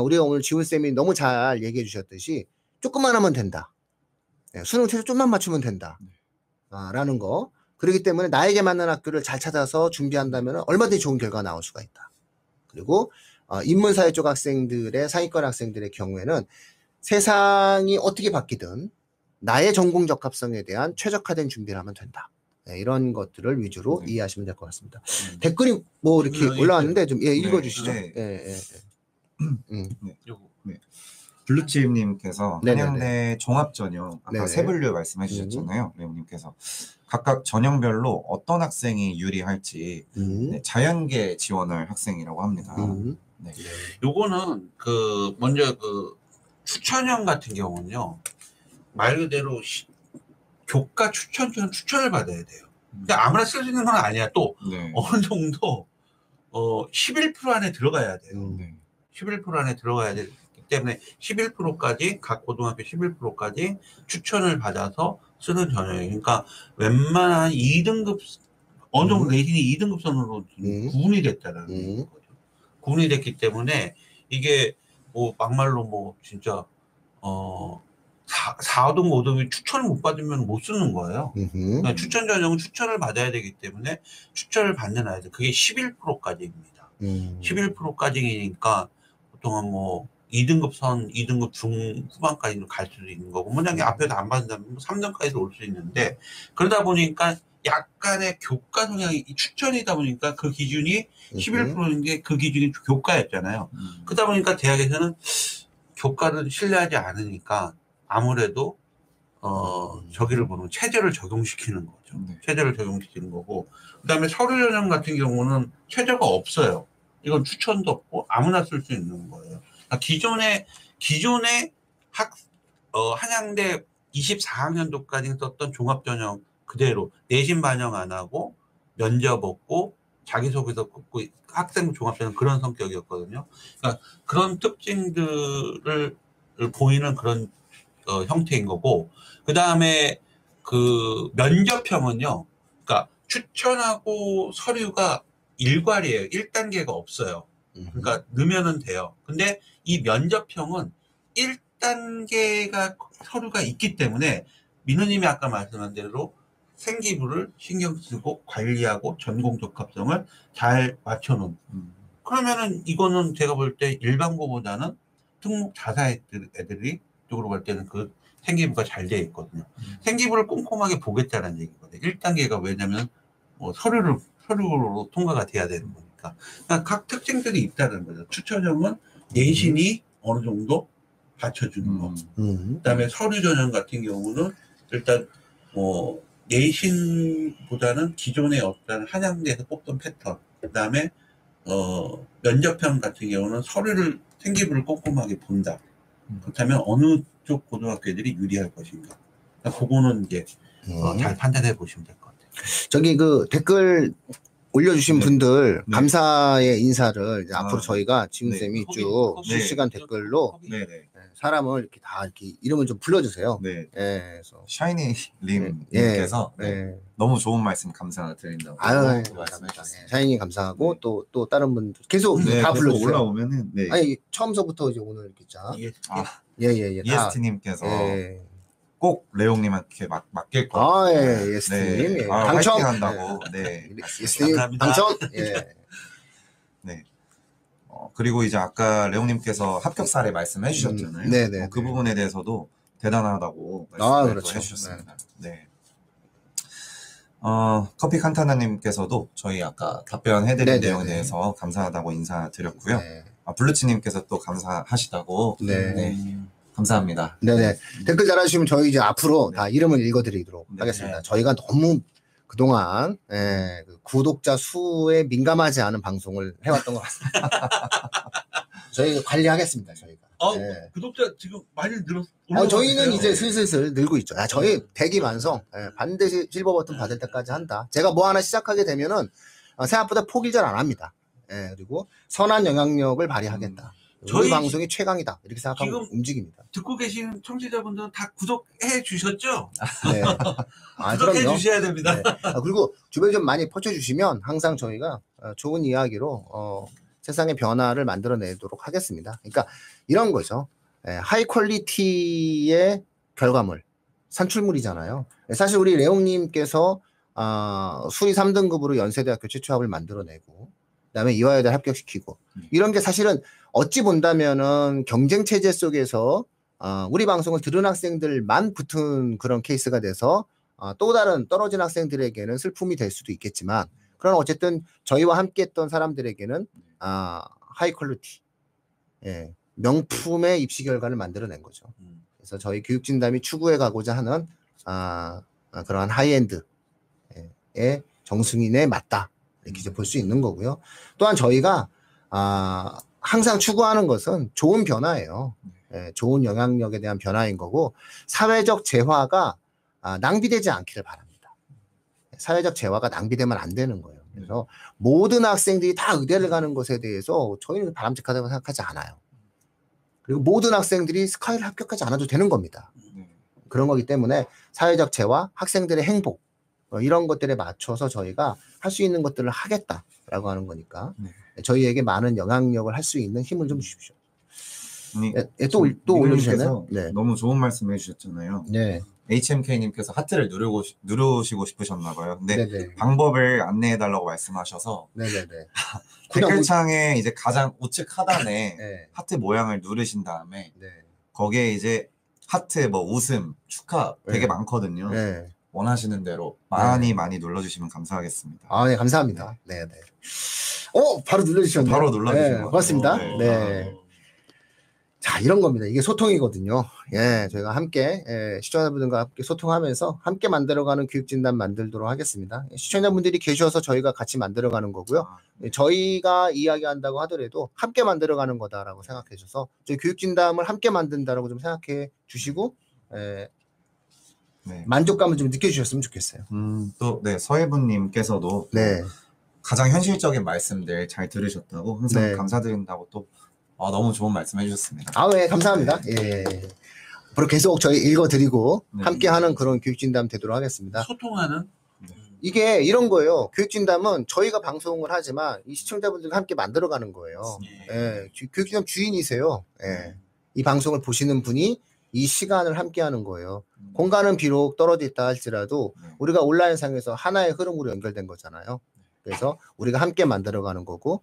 우리가 오늘 지훈쌤이 너무 잘 얘기해 주셨듯이 조금만 하면 된다. 수능 최소 좀만 맞추면 된다. 라는 거. 그렇기 때문에 나에게 맞는 학교를 잘 찾아서 준비한다면 얼마든지 좋은 결과가 나올 수가 있다. 그리고 인문사회 쪽 학생들의 상위권 학생들의 경우에는 세상이 어떻게 바뀌든 나의 전공 적합성에 대한 최적화된 준비를 하면 된다. 이런 것들을 위주로 이해하시면 될 것 같습니다. 댓글이 뭐 이렇게 올라왔는데 좀 읽어주시죠. 블루칩님께서 한양대 종합전형 아까 세 분류 말씀해 주셨잖아요. 레오님께서 각각 전형별로 어떤 학생이 유리할지 자연계 지원할 학생이라고 합니다. 요거는 먼저 추천형 같은 경우는요 말 그대로 교과 추천처럼 추천을 받아야 돼요. 근데 아무나 쓸 수 있는 건 아니야. 또 어느 정도 11% 안에 들어가야 돼요. 11% 안에 들어가야 되기 때문에 11%까지 각 고등학교 11%까지 추천을 받아서 쓰는 전형이에요. 그러니까 웬만한 2등급 어느 정도 내신이 2등급 선으로 구분이 됐다라는 거죠. 구분이 됐기 때문에 이게 뭐 막말로 뭐 진짜 4등 5등이 추천을 못 받으면 못 쓰는 거예요. 그러니까 추천 전형은 추천을 받아야 되기 때문에 추천을 받는 아이들 그게 11%까지입니다. 11%까지니까 보통은 뭐 2등급 선, 2등급 중후반까지도 갈 수도 있는 거고 만약에 앞에서 안 받는다면 3등까지도 올 수 있는데 그러다 보니까 약간의 교과 성향이 추천이다 보니까 그 기준이 11%인 게 그 기준이 교과였잖아요. 그러다 보니까 대학에서는 교과를 신뢰하지 않으니까 아무래도 저기를 보는 체제를 적용시키는 거죠. 네. 체제를 적용시키는 거고, 그다음에 서류 전형 같은 경우는 체제가 없어요. 이건 추천도 없고 아무나 쓸 수 있는 거예요. 그러니까 기존에 한양대 24학년도까지 썼던 종합전형 그대로 내신 반영 안 하고 면접 없고 자기소개서 없고 학생 종합전형 그런 성격이었거든요. 그러니까 그런 특징들을 보이는 그런 형태인 거고, 그 다음에 그 면접형은요, 그러니까 추천하고 서류가 일괄이에요. 1단계가 없어요. 그러니까 넣으면은 돼요. 근데 이 면접형은 1단계가 서류가 있기 때문에 민우님이 아까 말씀한 대로 생기부를 신경 쓰고 관리하고 전공 적합성을 잘 맞춰놓은. 그러면은 이거는 제가 볼 때 일반고보다는 특목 자사 애들이 쪽으로 갈 때는 그 생기부가 잘 되어 있거든요. 생기부를 꼼꼼하게 보겠다는 얘기거든요. 1단계가 왜냐면 서류로 통과가 돼야 되는 거니까. 그러니까 각 특징들이 있다는 거죠. 추천형은 내신이 어느 정도 받쳐주는 거. 그다음에 서류 전형 같은 경우는 일단 내신보다는 기존의 어떤 한양대에서 뽑던 패턴. 그다음에 면접형 같은 경우는 서류를 생기부를 꼼꼼하게 본다. 그렇다면 어느 쪽 고등학교들이 유리할 것인가. 그러니까 그거는 이제 잘 판단해 보시면 될 것 같아요. 저기 그 댓글 올려주신 네. 분들 네. 감사의 인사를 이제 아, 앞으로 저희가 지훈쌤이 네. 쭉 거기 실시간 댓글로 네네. 사람을 이렇게 다 이렇게 이름을 좀 불러주세요. 네. 예, 그래서 샤이니님께서 너무 좋은 말씀 감사드린다고. 아유, 감사합니다. 샤이니 감사하고 네. 또 다른 분들 계속 네, 다 계속 불러주세요. 올라오면은 네. 아니 처음서부터 이제 오늘 이렇게 자. 예예예. EST님께서 꼭 레옹님한테 맡길 거. 아, 예, 예스님. 네. 예. 아, 당첨. 화이팅 한다고. 네. 예스님 감사합니다. 당첨. 예. 네. 그리고 이제 아까 레옹님께서 합격 사례 말씀해 주셨잖아요. 네네. 그 부분에 대해서도 대단하다고 그렇죠. 말씀해 주셨습니다. 네. 커피 칸타나님께서도 저희 아까 답변해드린 네네네. 내용에 대해서 감사하다고 인사드렸고요. 네. 블루치님께서 또 감사하시다고. 네. 네. 감사합니다. 네네. 댓글 달아주시면 저희 이제 앞으로 다 이름을 읽어드리도록 네. 하겠습니다. 저희가 너무 그동안 그 구독자 수에 민감하지 않은 방송을 해왔던 것 같습니다. 저희 관리하겠습니다. 저희가. 네. 구독자 지금 많이 늘었어요. 저희는 이제 슬슬 늘고 있죠. 저희 대기만성 반드시 실버 버튼 받을 때까지 한다. 제가 뭐 하나 시작하게 되면은 생각보다 포기 잘 안 합니다. 그리고 선한 영향력을 발휘하겠다. 저희 방송이 최강이다. 이렇게 생각하고 지금 움직입니다. 듣고 계신 청취자분들은 다 구독해 주셨죠? 네. 구독해 그럼요. 주셔야 됩니다. 네. 그리고 주변에 좀 많이 퍼쳐주시면 항상 저희가 좋은 이야기로 세상의 변화를 만들어내도록 하겠습니다. 그러니까 이런 거죠. 하이 퀄리티의 결과물, 산출물이잖아요. 사실 우리 레옹님께서 수리 3등급으로 연세대학교 최초 합을 만들어내고 그다음에 이화여대 합격시키고 이런 게 사실은 어찌 본다면은 경쟁 체제 속에서 우리 방송을 들은 학생들만 붙은 그런 케이스가 돼서 또 다른 떨어진 학생들에게는 슬픔이 될 수도 있겠지만 그러나 어쨌든 저희와 함께했던 사람들에게는 하이 퀄리티 명품의 입시 결과를 만들어낸 거죠. 그래서 저희 교육진담이 추구해 가고자 하는 그러한 하이엔드의 정승인에 맞다 이렇게 이제 볼 수 있는 거고요. 또한 저희가 항상 추구하는 것은 좋은 변화예요. 좋은 영향력에 대한 변화인 거고 사회적 재화가 낭비되지 않기를 바랍니다. 사회적 재화가 낭비되면 안 되는 거예요. 그래서 모든 학생들이 다 의대를 가는 것에 대해서 저희는 바람직하다고 생각하지 않아요. 그리고 모든 학생들이 스카이를 합격하지 않아도 되는 겁니다. 그런 거기 때문에 사회적 재화, 학생들의 행복 이런 것들에 맞춰서 저희가 할 수 있는 것들을 하겠다라고 하는 거니까 저희에게 많은 영향력을 할 수 있는 힘을 좀 주십시오. 또 올려주셨나요? 네. 너무 좋은 말씀 해주셨잖아요. 네. HMK님께서 하트를 누르시고 싶으셨나 봐요. 근데 네네. 방법을 안내해달라고 말씀하셔서 네네네. 댓글창에 이제 가장 우측 하단에 네. 하트 모양을 누르신 다음에 네. 거기에 이제 하트 뭐 웃음 축하 되게 네. 많거든요. 네. 원하시는 대로 많이 눌러주시면 감사하겠습니다. 네, 감사합니다. 네, 바로 눌러주셨네요. 바로 눌러주신 네, 것 고맙습니다. 같아요. 네. 자, 이런 겁니다. 이게 소통이거든요. 예, 저희가 함께 시청자분들과 함께 소통하면서 함께 만들어가는 교육진단 만들도록 하겠습니다. 시청자분들이 계셔서 저희가 같이 만들어가는 거고요. 저희가 이야기한다고 하더라도 함께 만들어가는 거다라고 생각해 주셔서 저희 교육진담을 함께 만든다라고 좀 생각해 주시고 네. 만족감을 좀 느껴주셨으면 좋겠어요. 또 네, 서해분님께서도 네. 가장 현실적인 말씀들 잘 들으셨다고 항상 네. 감사드린다고 또 너무 좋은 말씀 해주셨습니다. 네, 감사합니다. 예. 앞으로 계속 저희 읽어드리고 네. 함께하는 그런 교육진담 되도록 하겠습니다. 소통하는? 이게 이런 거예요. 교육진담은 저희가 방송을 하지만 이 시청자분들과 함께 만들어가는 거예요. 예. 교육진담 주인이세요. 예. 이 방송을 보시는 분이 이 시간을 함께하는 거예요. 공간은 비록 떨어져 있다 할지라도 우리가 온라인상에서 하나의 흐름으로 연결된 거잖아요. 그래서 우리가 함께 만들어가는 거고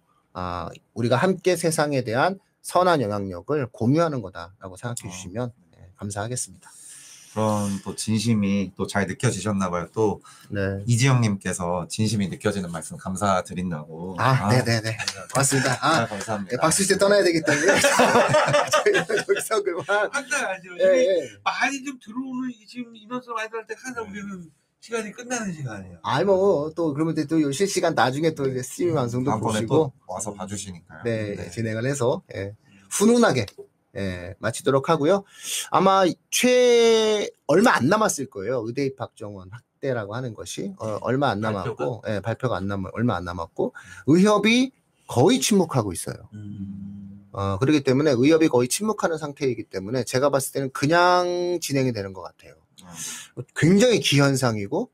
우리가 함께 세상에 대한 선한 영향력을 공유하는 거다라고 생각해 주시면 감사하겠습니다. 그런 또 진심이 또 잘 느껴지셨나 봐요. 또 네. 이지영님께서 진심이 느껴지는 말씀 감사드린다고. 네네네. 고맙습니다. 감사합니다. 박수 때 떠나야 되기 때문에 저희는 여기서 그만. 항상 아시죠? 많이 좀 들어오는 지금 인원수 많이 들어올 때 항상 우리는 시간이 끝나는 시간이에요. 또 그러면 또 실시간 나중에 또 이제 스트리밍 방송도 보시고 또 와서 봐주시니까요. 네. 진행을 해서 훈훈하게 마치도록 하고요. 아마 얼마 안 남았을 거예요. 의대 입학 정원 확대라고 하는 것이 얼마 안 남았고 발표가 얼마 안 남았고 의협이 거의 침묵하고 있어요. 그렇기 때문에 의협이 거의 침묵하는 상태이기 때문에 제가 봤을 때는 그냥 진행이 되는 것 같아요. 굉장히 기현상이고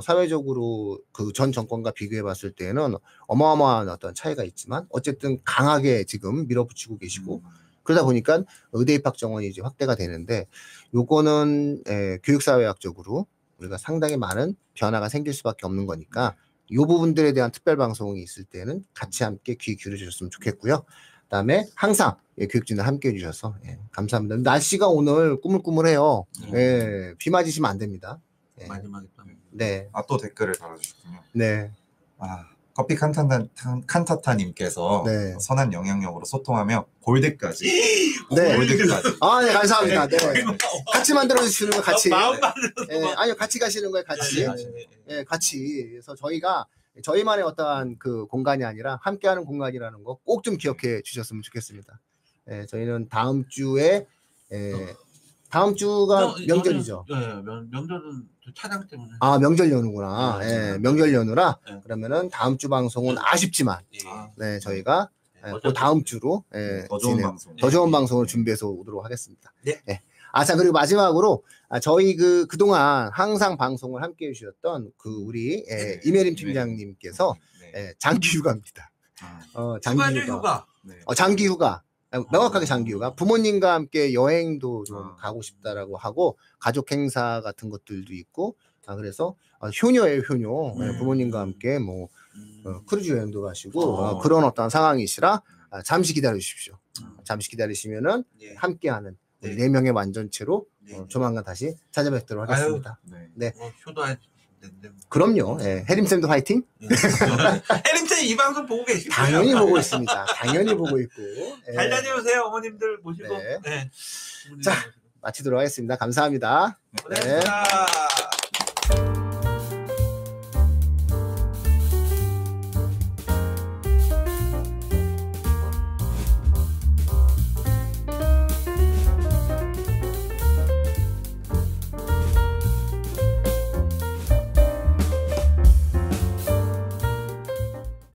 사회적으로 그 전 정권과 비교해 봤을 때는 어마어마한 어떤 차이가 있지만 어쨌든 강하게 지금 밀어붙이고 계시고 그러다 보니까 의대 입학 정원이 이제 확대가 되는데 요거는 교육사회학적으로 우리가 상당히 많은 변화가 생길 수밖에 없는 거니까 이 부분들에 대한 특별 방송이 있을 때는 같이 함께 귀 기울여 주셨으면 좋겠고요. 그다음에 항상 교육진을 함께 해주셔서 감사합니다. 날씨가 오늘 꾸물꾸물해요. 비 맞으시면 안 됩니다. 마지막에 또. 네. 또 댓글을 달아주셨군요. 네. 커피 칸타타님께서 선한 영향력으로 소통하며 골드까지. 네. 골드까지. 네, 감사합니다. 네. 같이 만들어주시는 거 같이. 마음 만들어서. 아니요, 같이 가시는 거예요, 같이. 같이. 그래서 저희가 저희만의 어떠한 그 공간이 아니라 함께하는 공간이라는 거 꼭 좀 기억해 주셨으면 좋겠습니다. 저희는 다음 주에 다음 주가 명절이죠. 명절은 차량 때문에. 명절 연휴구나. 명절 연휴라. 그러면은 다음 주 방송은 아쉽지만 저희가 그 다음 주로 더 좋은 방송을 준비해서 오도록 하겠습니다. 자, 그리고 마지막으로 저희 그동안 항상 방송을 함께 해주셨던 우리 이메림 팀장님께서 장기 휴가입니다. 장기 휴가. 장기 휴가. 명확하게 장기 휴가. 부모님과 함께 여행도 좀 가고 싶다라고 하고 가족 행사 같은 것들도 있고 그래서 효녀예요, 효녀. 부모님과 함께 크루즈 여행도 가시고 그런 어떤 상황이시라 잠시 기다려 주십시오. 잠시 기다리시면은 함께하는 우리 4명의 완전체로 조만간 다시 찾아뵙도록 하겠습니다. 효도 그럼요. 해림쌤도 화이팅. 해림쌤 이 방송 보고 계시고요. 당연히 보고 있습니다. 당연히 보고 있고. 잘 다녀오세요, 어머님들 모시고. 자, 마치도록 하겠습니다. 감사합니다. 고생하셨습니다.